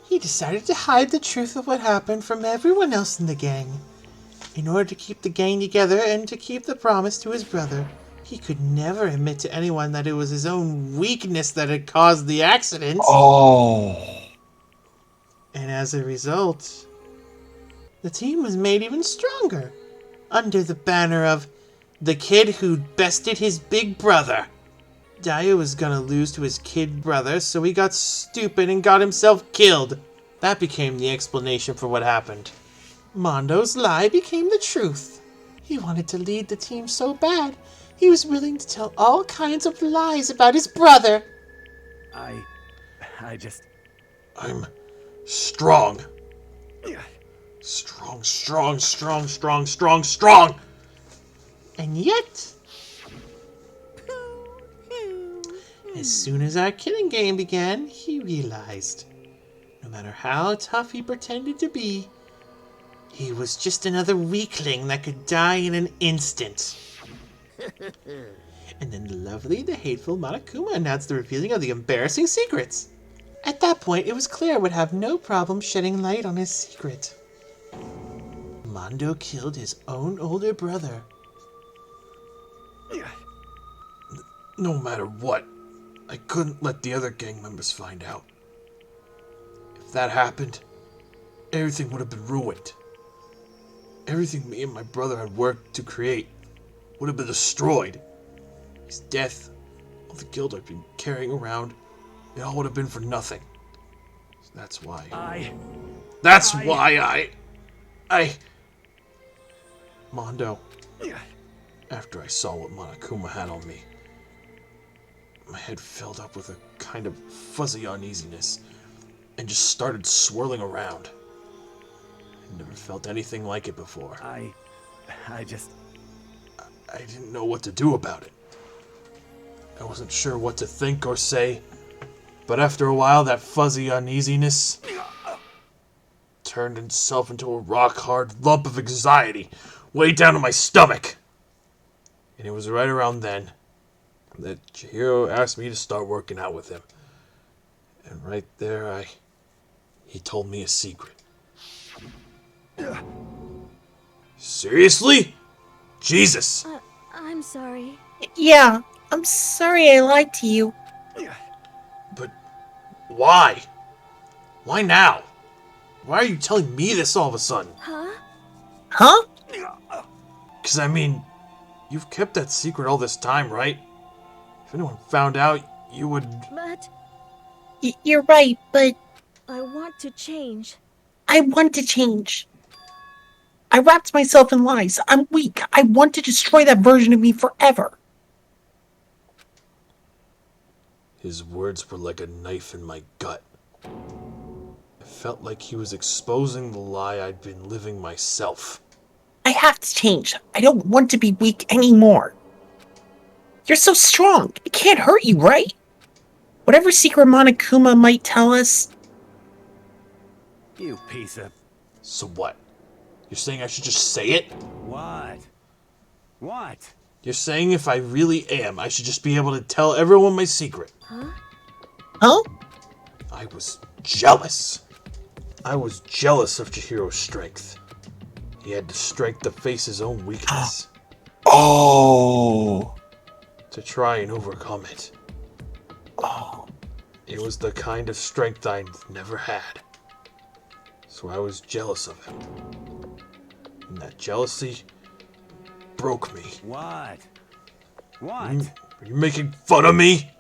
He decided to hide the truth of what happened from everyone else in the gang. In order to keep the gang together and to keep the promise to his brother, he could never admit to anyone that it was his own weakness that had caused the accident. Oh. And as a result, the team was made even stronger, under the banner of the kid who bested his big brother. Daya was gonna lose to his kid brother, so he got stupid and got himself killed. That became the explanation for what happened. Mondo's lie became the truth. He wanted to lead the team so bad, he was willing to tell all kinds of lies about his brother. I just... I'm strong. Strong. And yet... as soon as our killing game began, he realized, no matter how tough he pretended to be, he was just another weakling that could die in an instant. And then the hateful Monokuma announced the revealing of the embarrassing secrets. At that point, it was clear it would have no problem shedding light on his secret. Mondo killed his own older brother. No matter what, I couldn't let the other gang members find out. If that happened, everything would have been ruined. Everything me and my brother had worked to create would have been destroyed. His death, all the guilt I've been carrying around, it all would have been for nothing. That's why Mondo, after I saw what Monokuma had on me, my head filled up with a kind of fuzzy uneasiness and just started swirling around. I never felt anything like it before. I didn't know what to do about it. I wasn't sure what to think or say, but after a while that fuzzy uneasiness turned itself into a rock-hard lump of anxiety way down in my stomach. And it was right around then that Chihiro asked me to start working out with him. And right there, he told me a secret. Seriously? Jesus! I'm sorry. Yeah, I'm sorry I lied to you. But why? Why now? Why are you telling me this all of a sudden? Huh? Because, I mean, you've kept that secret all this time, right? If anyone found out, you would... But You're right, but I want to change. I want to change. I wrapped myself in lies. I'm weak. I want to destroy that version of me forever. His words were like a knife in my gut. It felt like he was exposing the lie I'd been living myself. I have to change. I don't want to be weak anymore. You're so strong. It can't hurt you, right? Whatever secret Monokuma might tell us. You piece of... So what? You're saying I should just say it? What? What? You're saying if I really am, I should just be able to tell everyone my secret. Huh? I was jealous. I was jealous of Chihiro's strength. He had the strength to face his own weakness. Oh. To try and overcome it. Oh. It was the kind of strength I'd never had. So I was jealous of him. And that jealousy broke me. What? What? Are you making fun of me?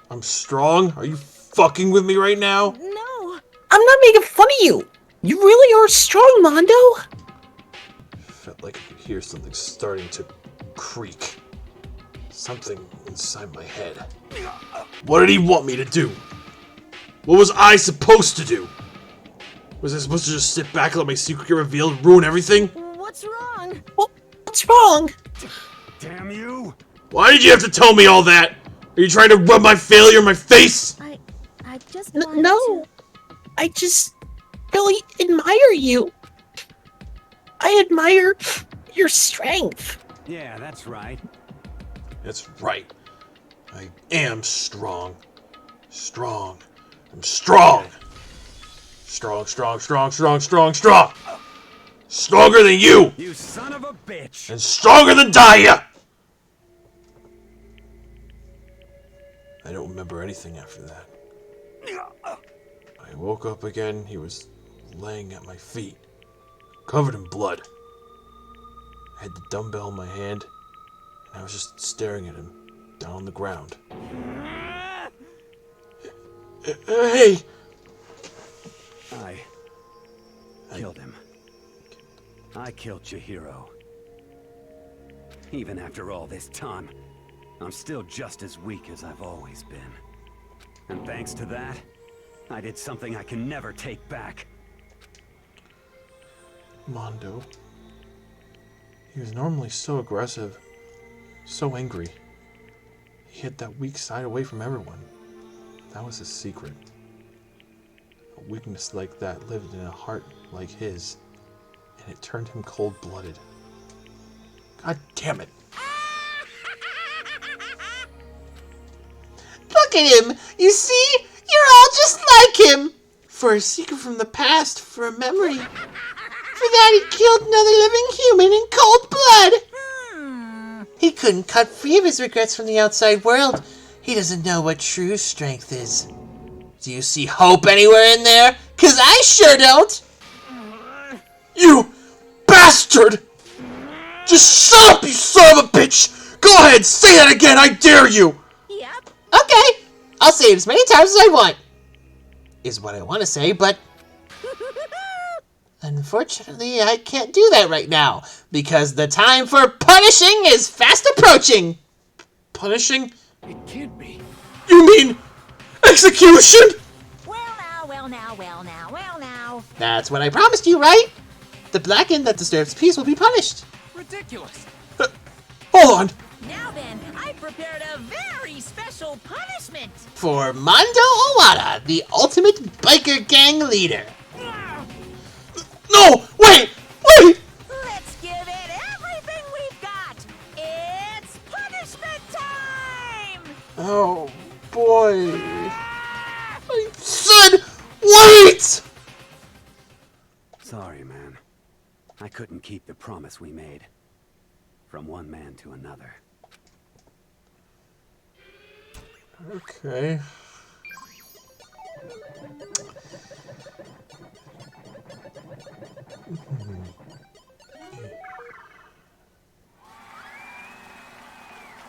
I'm strong? Are you fucking with me right now? No. I'm not making fun of you. You really are strong, Mondo. Felt like I could hear something starting to creak. Something inside my head. What did he want me to do? What was I supposed to do? Was I supposed to just sit back and let my secret get revealed and ruin everything? What's wrong? What's wrong? Damn you! Why did you have to tell me all that? Are you trying to rub my failure in my face? I just wanted No. to... I just really admire you. I admire your strength. Yeah, that's right. That's right. I am strong. Strong. I'm strong. Strong, strong, strong, strong, strong, strong. Stronger than you. You son of a bitch. And stronger than Daya. I don't remember anything after that. I woke up again. He was laying at my feet, covered in blood. I had the dumbbell in my hand, and I was just staring at him, down on the ground. Hey! I killed him. I killed Chihiro. Even after all this time, I'm still just as weak as I've always been. And thanks to that, I did something I can never take back. Mondo. He was normally so aggressive, so angry. He hid that weak side away from everyone. That was his secret. A weakness like that lived in a heart like his, and it turned him cold-blooded. God damn it. Look at him! You see? You're all just like him! For a secret from the past, for a memory. For that he killed another living human in cold blood! He couldn't cut free of his regrets from the outside world. He doesn't know what true strength is. Do you see hope anywhere in there? 'Cause I sure don't! You bastard! Just shut up, you son of a bitch! Go ahead, say that again, I dare you! Yep. Okay, I'll say it as many times as I want. Is what I want to say, but... Unfortunately, I can't do that right now, because the time for punishing is fast approaching. Punishing? It can't be. You mean execution? Well now. That's what I promised you, right? The blackened that disturbs peace will be punished. Ridiculous. Hold on. Now then, I prepared a very special punishment. For Mondo Owada, the ultimate biker gang leader. No! Wait! Let's give it everything we've got. It's punishment time! Oh, boy. I said wait! Sorry, man. I couldn't keep the promise we made. From one man to another. Okay.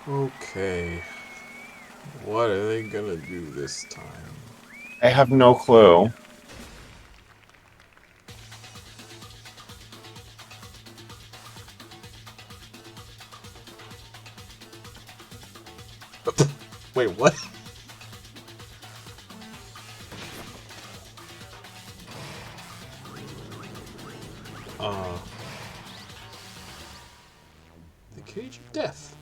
Okay. What are they gonna do this time? I have no clue. Wait, what? The Cage of Death.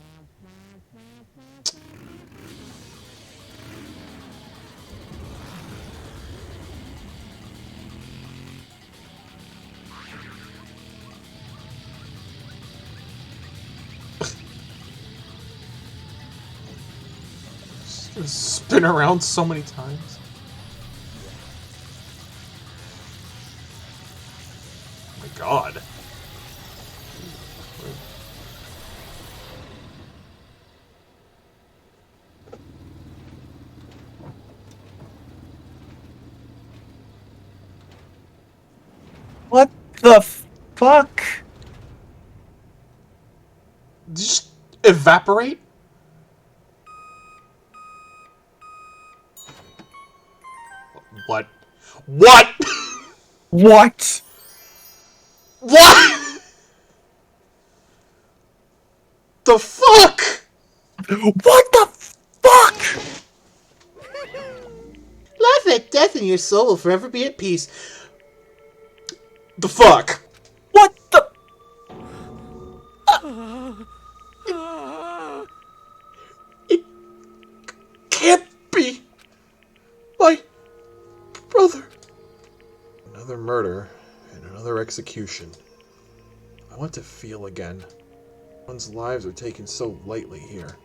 Spin around so many times. Oh my god. What the fuck? Just evaporate? What? What? What? What? The fuck? What the fuck? Laugh at death and your soul will forever be at peace. The fuck? What the? It can't be my brother. Another murder and another execution. I want to feel again. One's lives are taken so lightly here.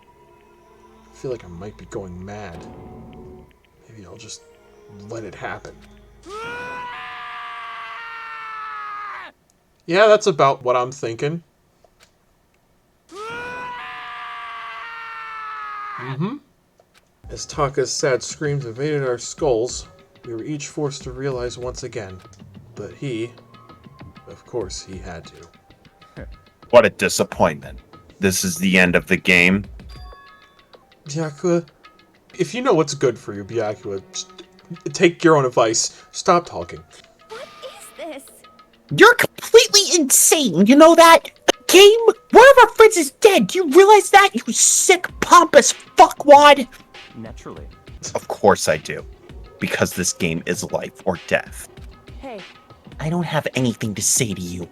I feel like I might be going mad. Maybe I'll just let it happen. Yeah, that's about what I'm thinking. As Taka's sad screams invaded our skulls, we were each forced to realize once again. But he, of course, he had to. What a disappointment. This is the end of the game. Byakuya, if you know what's good for you, Byakuya, just take your own advice. Stop talking. What is this? You're completely insane, you know that? Game? One of our friends is dead. Do you realize that, you sick, pompous fuckwad? Naturally. Of course I do. Because this game is life or death. Hey, I don't have anything to say to you.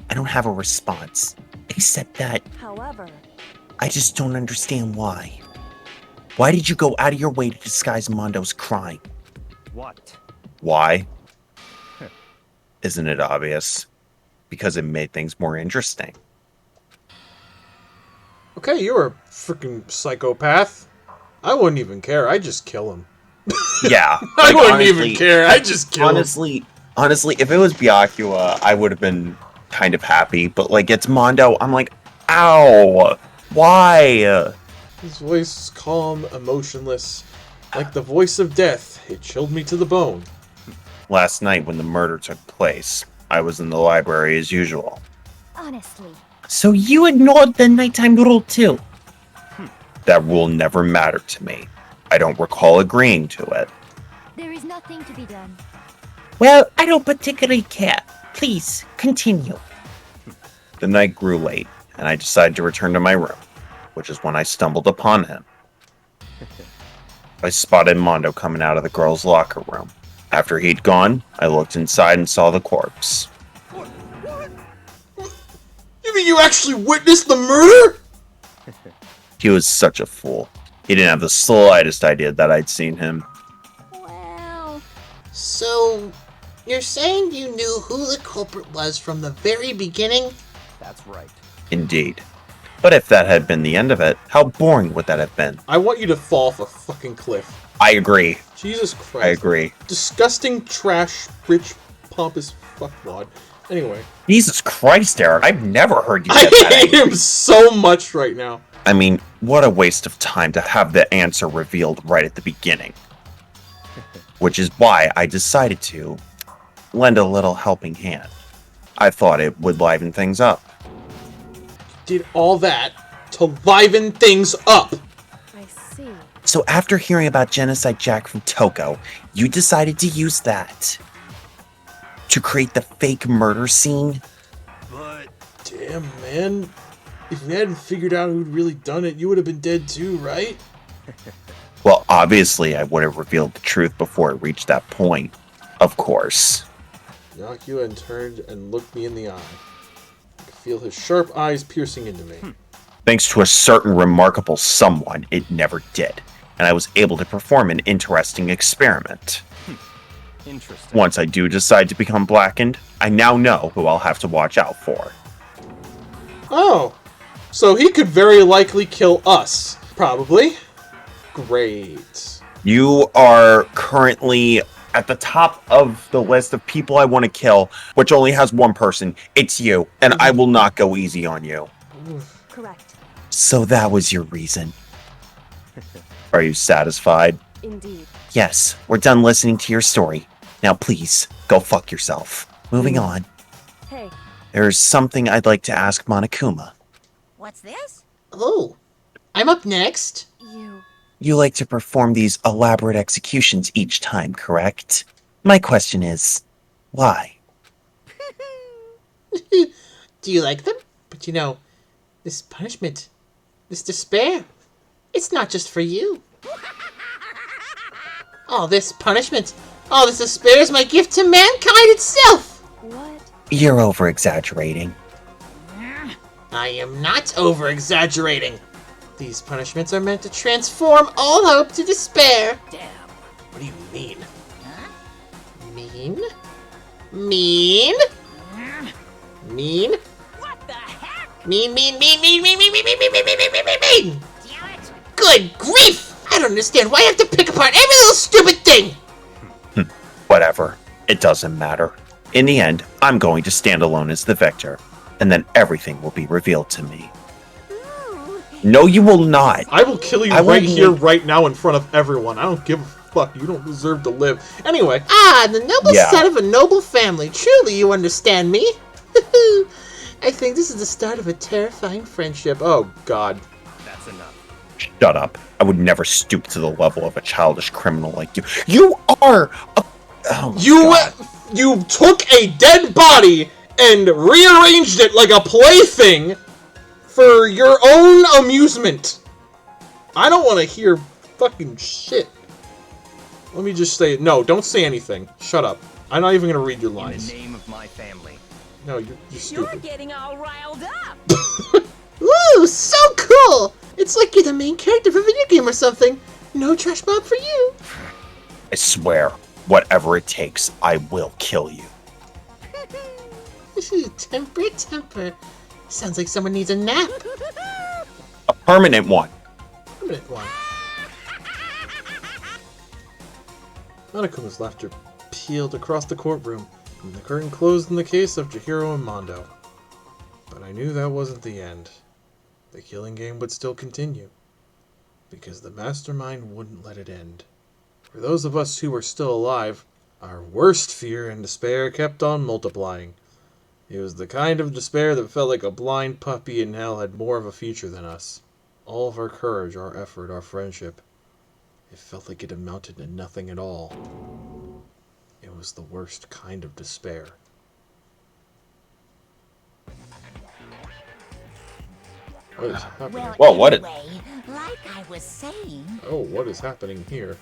I don't have a response. Except that however, I just don't understand why. Why did you go out of your way to disguise Mondo's crime? What? Why? Isn't it obvious? Because it made things more interesting. Okay, you're a freaking psychopath. I wouldn't even care. I'd just kill him. Yeah. I wouldn't even care. I'd just kill him. Honestly, if it was Byakuya, I would have been kind of happy. But, like, it's Mondo. I'm like, ow. Why? His voice is calm, emotionless. Like the voice of death. It chilled me to the bone. Last night when the murder took place, I was in the library as usual. Honestly. So you ignored the nighttime rule too? That rule never mattered to me. I don't recall agreeing to it. There is nothing to be done. Well, I don't particularly care. Please, continue. The night grew late, and I decided to return to my room, which is when I stumbled upon him. I spotted Mondo coming out of the girls' locker room. After he'd gone, I looked inside and saw the corpse. You mean you actually witnessed the murder? He was such a fool. He didn't have the slightest idea that I'd seen him. Well... So, you're saying you knew who the culprit was from the very beginning? That's right. Indeed. But if that had been the end of it, how boring would that have been? I want you to fall off a fucking cliff. I agree. Jesus Christ. I agree. Disgusting, trash, rich, pompous fuckwad. Anyway. Jesus Christ, Eric. I've never heard you I get that hate angry. him so much right now. I mean, what a waste of time to have the answer revealed right at the beginning. Which is why I decided to lend a little helping hand. I thought it would liven things up. Did all that to liven things up. I see. So after hearing about Genocide Jack from Toko, you decided to use that to create the fake murder scene? But Damn, man. If we hadn't figured out who'd really done it, you would have been dead too, right? Well, obviously I would have revealed the truth before it reached that point. Of course. Byakuya turned and looked me in the eye. I could feel his sharp eyes piercing into me. Thanks to a certain remarkable someone, it never did, and I was able to perform an interesting experiment. Interesting. Once I do decide to become blackened, I now know who I'll have to watch out for. Oh, so he could very likely kill us. Probably. Great. You are currently at the top of the list of people I want to kill, which only has one person. It's you, and I will not go easy on you. Correct. So that was your reason. Are you satisfied? Indeed. Yes, we're done listening to your story. Now please, go fuck yourself. Moving on. Hey, There's something I'd like to ask Monokuma. What's this? Oh, I'm up next. You like to perform these elaborate executions each time, correct? My question is, why? Do you like them? But you know, this punishment, this despair, it's not just for you. All this punishment, all this despair is my gift to mankind itself. What? You're over-exaggerating. I am not over-exaggerating. These punishments are meant to transform all hope to despair. Damn. What do you mean? Huh? Mean? Mean? Mean? What the heck? Mean, mean, mean, mean, mean, mean, mean, mean, mean, mean, mean, mean, mean, mean. Damn it. Good grief! I don't understand why I have to pick apart every little stupid thing! Whatever. It doesn't matter. In the end, I'm going to stand alone as the victor, and then everything will be revealed to me. No, you will not. I will kill you I right will here, make- right now, in front of everyone. I don't give a fuck. You don't deserve to live. Anyway. Ah, the noble Yeah. son of a noble family. Truly, you understand me. I think this is the start of a terrifying friendship. Oh, God. That's enough. Shut up. I would never stoop to the level of a childish criminal like you. You are a... Oh my God. You took a dead body and rearranged it like a plaything for your own amusement. I don't want to hear fucking shit. Let me just say, no, don't say anything. Shut up. I'm not even going to read your In lines. the name of my family. No, you're You're stupid. getting all riled up. Ooh, so cool! It's like you're the main character of a video game or something. No trash mob for you. I swear, whatever it takes, I will kill you. Temper, temper. Sounds like someone needs a nap. A permanent one. Permanent one. Monokuma's laughter peeled across the courtroom, and the curtain closed in the case of Chihiro and Mondo. But I knew that wasn't the end. The killing game would still continue, because the mastermind wouldn't let it end. For those of us who were still alive, our worst fear and despair kept on multiplying. It was the kind of despair that felt like a blind puppy in hell had more of a future than us. All of our courage, our effort, our friendship, it felt like it amounted to nothing at all. It was the worst kind of despair. What is happening? Well, Whoa, what is- anyway, like I was saying, Oh, what is happening here?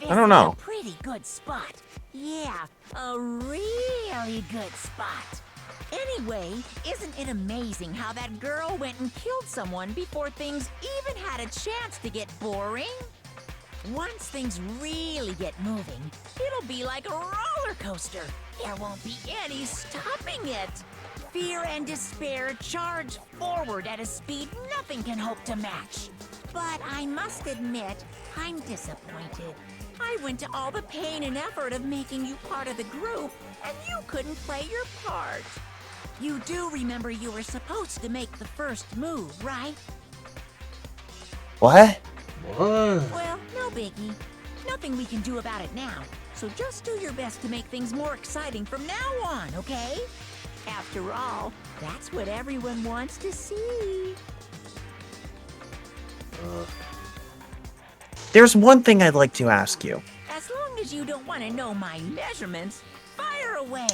this I don't know. is a pretty good spot. Yeah, a really good spot. Anyway, isn't it amazing how that girl went and killed someone before things even had a chance to get boring? Once things really get moving, it'll be like a roller coaster. There won't be any stopping it. Fear and despair charge forward at a speed nothing can hope to match. But I must admit, I'm disappointed. I went to all the pain and effort of making you part of the group, and you couldn't play your part. You do remember you were supposed to make the first move, right? What? What? Well, no biggie. Nothing we can do about it now. So just do your best to make things more exciting from now on, okay? After all, that's what everyone wants to see. There's one thing I'd like to ask you. As long as you don't want to know my measurements, fire away.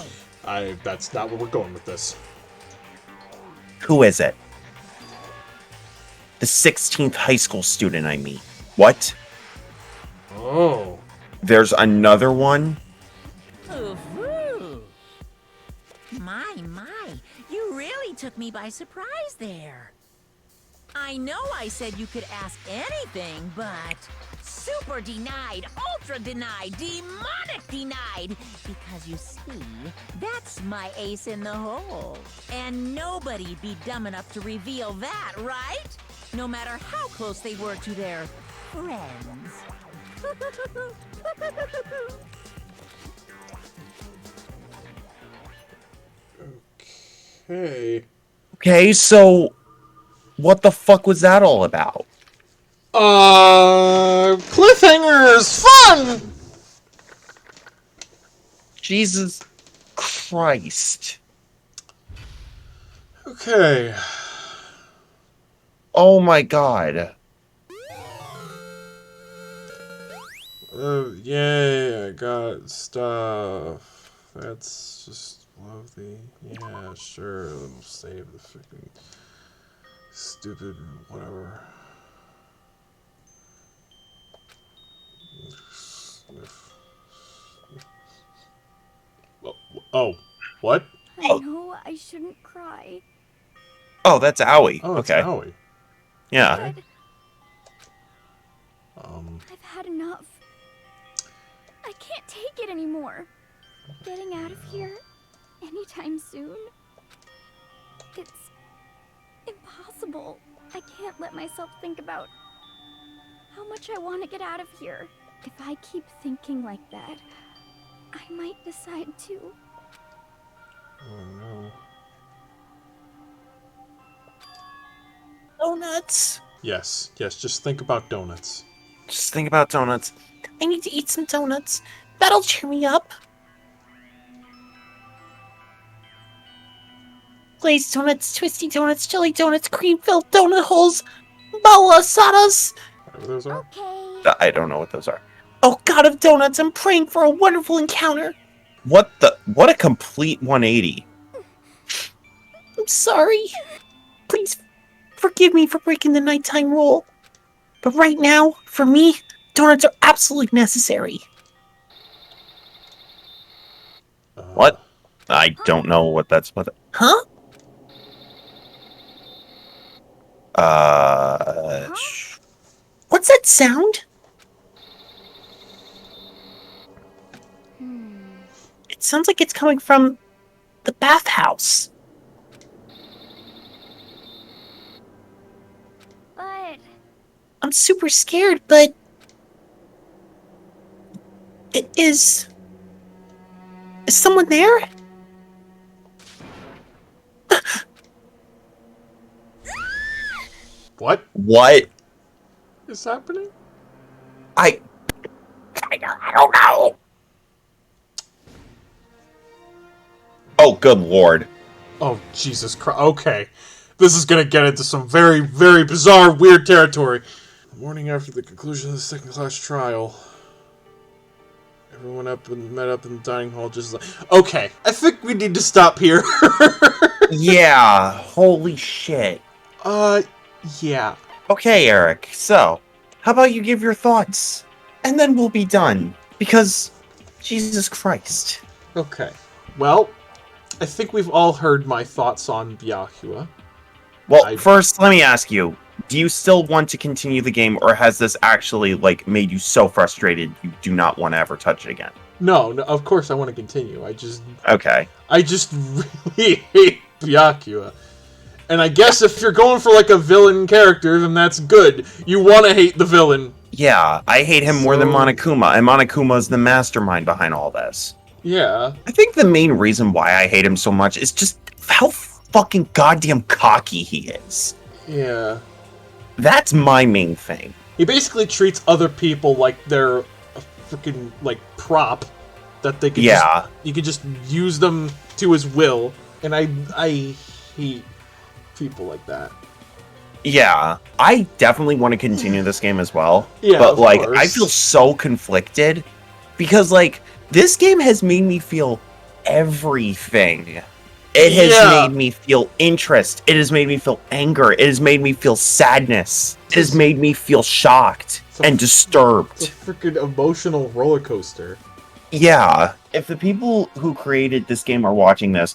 That's not where we're going with this. Who is it? The 16th high school student I meet. What? Oh. There's another one? Ooh. My, you really took me by surprise there. I know I said you could ask anything, but super denied, ultra denied, demonic denied. Because you see, that's my ace in the hole. And nobody'd be dumb enough to reveal that, right? No matter how close they were to their friends. Okay. Okay, so what the fuck was that all about? Cliffhangers! Fun! Jesus Christ. Okay. Oh my god. Yay, I got stuff. That's just lovely. Yeah, sure, it'll save the freaking stupid whatever. Oh, what? I know I shouldn't cry. Oh, that's Owie. Oh, it's okay. Owie. Yeah. But I've had enough. I can't take it anymore. Getting out of here anytime soon. It's impossible. I can't let myself think about how much I want to get out of here. If I keep thinking like that, I might decide to. Oh no. Donuts. Yes, just think about donuts. Just think about donuts. I need to eat some donuts. That'll cheer me up. Glazed donuts, twisty donuts, jelly donuts, cream-filled donut holes, malasadas. Whatever those are. Okay. I don't know what those are. Oh, God of donuts, I'm praying for a wonderful encounter. What a complete 180. I'm sorry. Please forgive me for breaking the nighttime rule. But right now, for me, donuts are absolutely necessary. What? I don't know what that's about. Huh? What's that sound? It sounds like it's coming from the bathhouse. But I'm super scared, but is someone there? What? What is happening? I don't know. Oh, good lord. Oh, Jesus Christ. Okay. This is gonna get into some very, very bizarre, weird territory. The morning after the conclusion of the second-class trial, everyone met up in the dining hall just like... Okay, I think we need to stop here. Yeah, holy shit. Yeah. Okay, Eric, so, how about you give your thoughts? And then we'll be done. Because, Jesus Christ. Okay. Well, I think we've all heard my thoughts on Byakuya. Well, first, let me ask you, do you still want to continue the game, or has this actually, like, made you so frustrated you do not want to ever touch it again? No, of course I want to continue. Okay. I just really hate Byakuya. And I guess if you're going for, like, a villain character, then that's good. You want to hate the villain. Yeah, I hate him more than Monokuma, and Monokuma's the mastermind behind all this. Yeah. I think the main reason why I hate him so much is just how fucking goddamn cocky he is. Yeah. That's my main thing. He basically treats other people like they're a freaking like prop that they could you could just use them to his will, and I hate people like that. Yeah, I definitely want to continue this game as well. Yeah, but of like course. I feel so conflicted because like this game has made me feel everything. It has made me feel interest. It has made me feel anger. It has made me feel sadness. It has made me feel shocked and disturbed. It's a freaking emotional roller coaster. Yeah, if the people who created this game are watching this,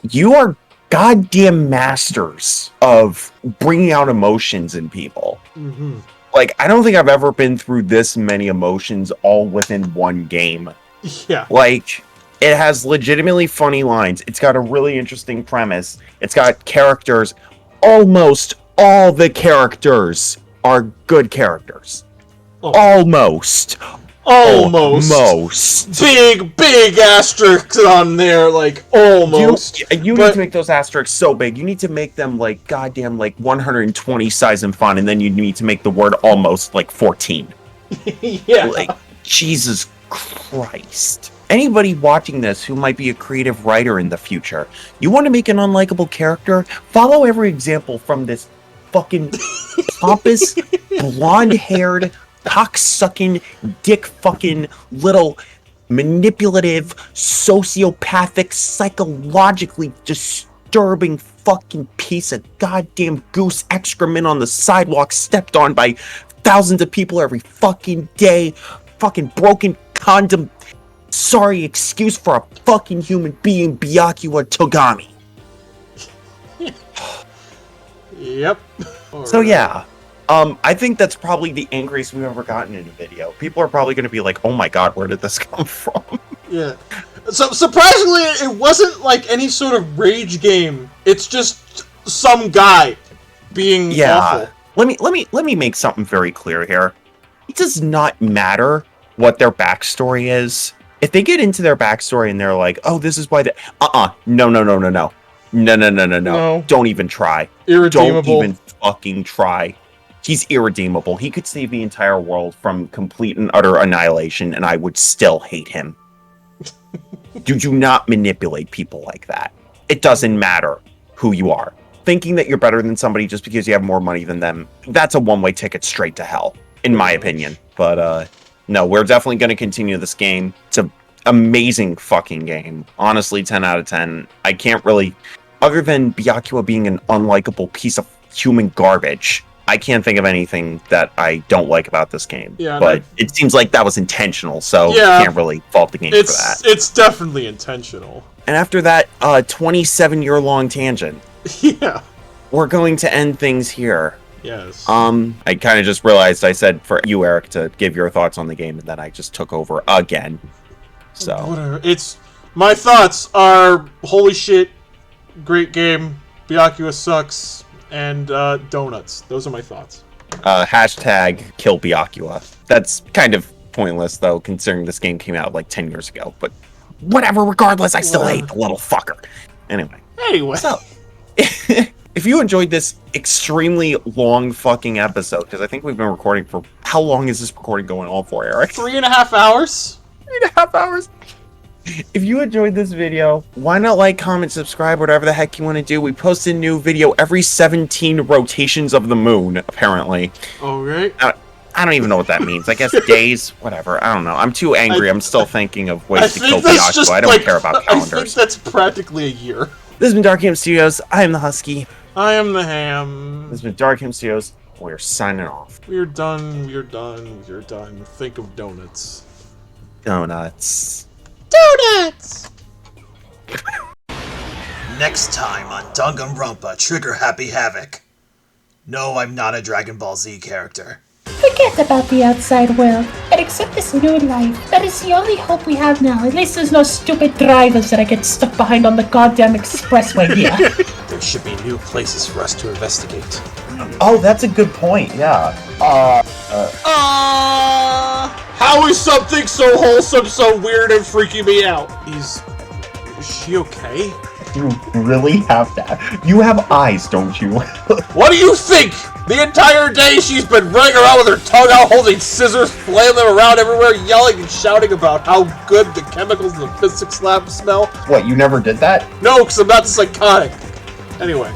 you are goddamn masters of bringing out emotions in people. Mm-hmm. Like, I don't think I've ever been through this many emotions all within one game. Yeah. Like, it has legitimately funny lines. It's got a really interesting premise. It's got characters. Almost all the characters are good characters. Oh. Almost. Big asterisks on there, like, almost. You need to make those asterisks so big. You need to make them, like, goddamn, like, 120 size and font, and then you need to make the word almost, like, 14. Yeah. Like, Jesus Christ. Anybody watching this who might be a creative writer in the future, you want to make an unlikable character? Follow every example from this fucking pompous, blonde-haired, cock-sucking, dick-fucking, little, manipulative, sociopathic, psychologically disturbing fucking piece of goddamn goose excrement on the sidewalk stepped on by thousands of people every fucking day. Fucking broken condom. Sorry excuse for a fucking human being, Byakuya Togami. Yep. So yeah, I think that's probably the angriest we've ever gotten in a video. People are probably going to be like, oh my god, where did this come from? Yeah. So surprisingly, it wasn't like any sort of rage game. It's just some guy being awful. Let me make something very clear here. It does not matter what their backstory is. If they get into their backstory and they're like, oh, this is why they... No. Don't even try. Irredeemable. Don't even fucking try. He's irredeemable. He could save the entire world from complete and utter annihilation, and I would still hate him. You do not manipulate people like that. It doesn't matter who you are. Thinking that you're better than somebody just because you have more money than them, that's a one-way ticket straight to hell, in my opinion. But, no, we're definitely going to continue this game. It's an amazing fucking game. Honestly, 10 out of 10. I can't really... Other than Byakuya being an unlikable piece of human garbage, I can't think of anything that I don't like about this game. Yeah, but it seems like that was intentional, so Yeah. can't really fault the game for that. It's definitely intentional. And after that 27-year-long tangent, Yeah. we're going to end things here. Yes. I kind of just realized I said for you, Eric, to give your thoughts on the game, and then I just took over again. So Whatever. My thoughts are, holy shit, great game, Byakuya sucks, and donuts. Those are my thoughts. Hashtag kill Byakuya. That's kind of pointless, though, considering this game came out like 10 years ago. But whatever, regardless, I still hate the little fucker. Anyway. So, if you enjoyed this extremely long fucking episode, because I think we've been recording for... How long is this recording going on for, Eric? 3.5 hours? 3.5 hours? If you enjoyed this video, why not like, comment, subscribe, whatever the heck you want to do. We post a new video every 17 rotations of the moon, apparently. Okay. I don't even know what that means. I guess days, whatever. I don't know. I'm too angry. I'm still thinking of ways to kill Byakuya. I don't care about calendars. I think that's practically a year. This has been Dark Ham Studios. I am the Husky. I am the Ham. This has been Dark Ham Studios. We're signing off. We're done. We're done. We're done. Think of donuts. Donuts. Donuts! Next time on Danganronpa Trigger Happy Havoc. No, I'm not a Dragon Ball Z character. Forget about the outside world and accept this new life. That is the only hope we have now. At least there's no stupid drivers that I get stuck behind on the goddamn expressway here. There should be new places for us to investigate. Oh, that's a good point, yeah. How is something so wholesome so weird and freaking me out? Is she okay? You really have that. You have eyes, don't you? What do you think? The entire day she's been running around with her tongue out, holding scissors, flailing them around everywhere, yelling and shouting about how good the chemicals in the physics lab smell. What, you never did that? No, because I'm not psychotic. Anyway.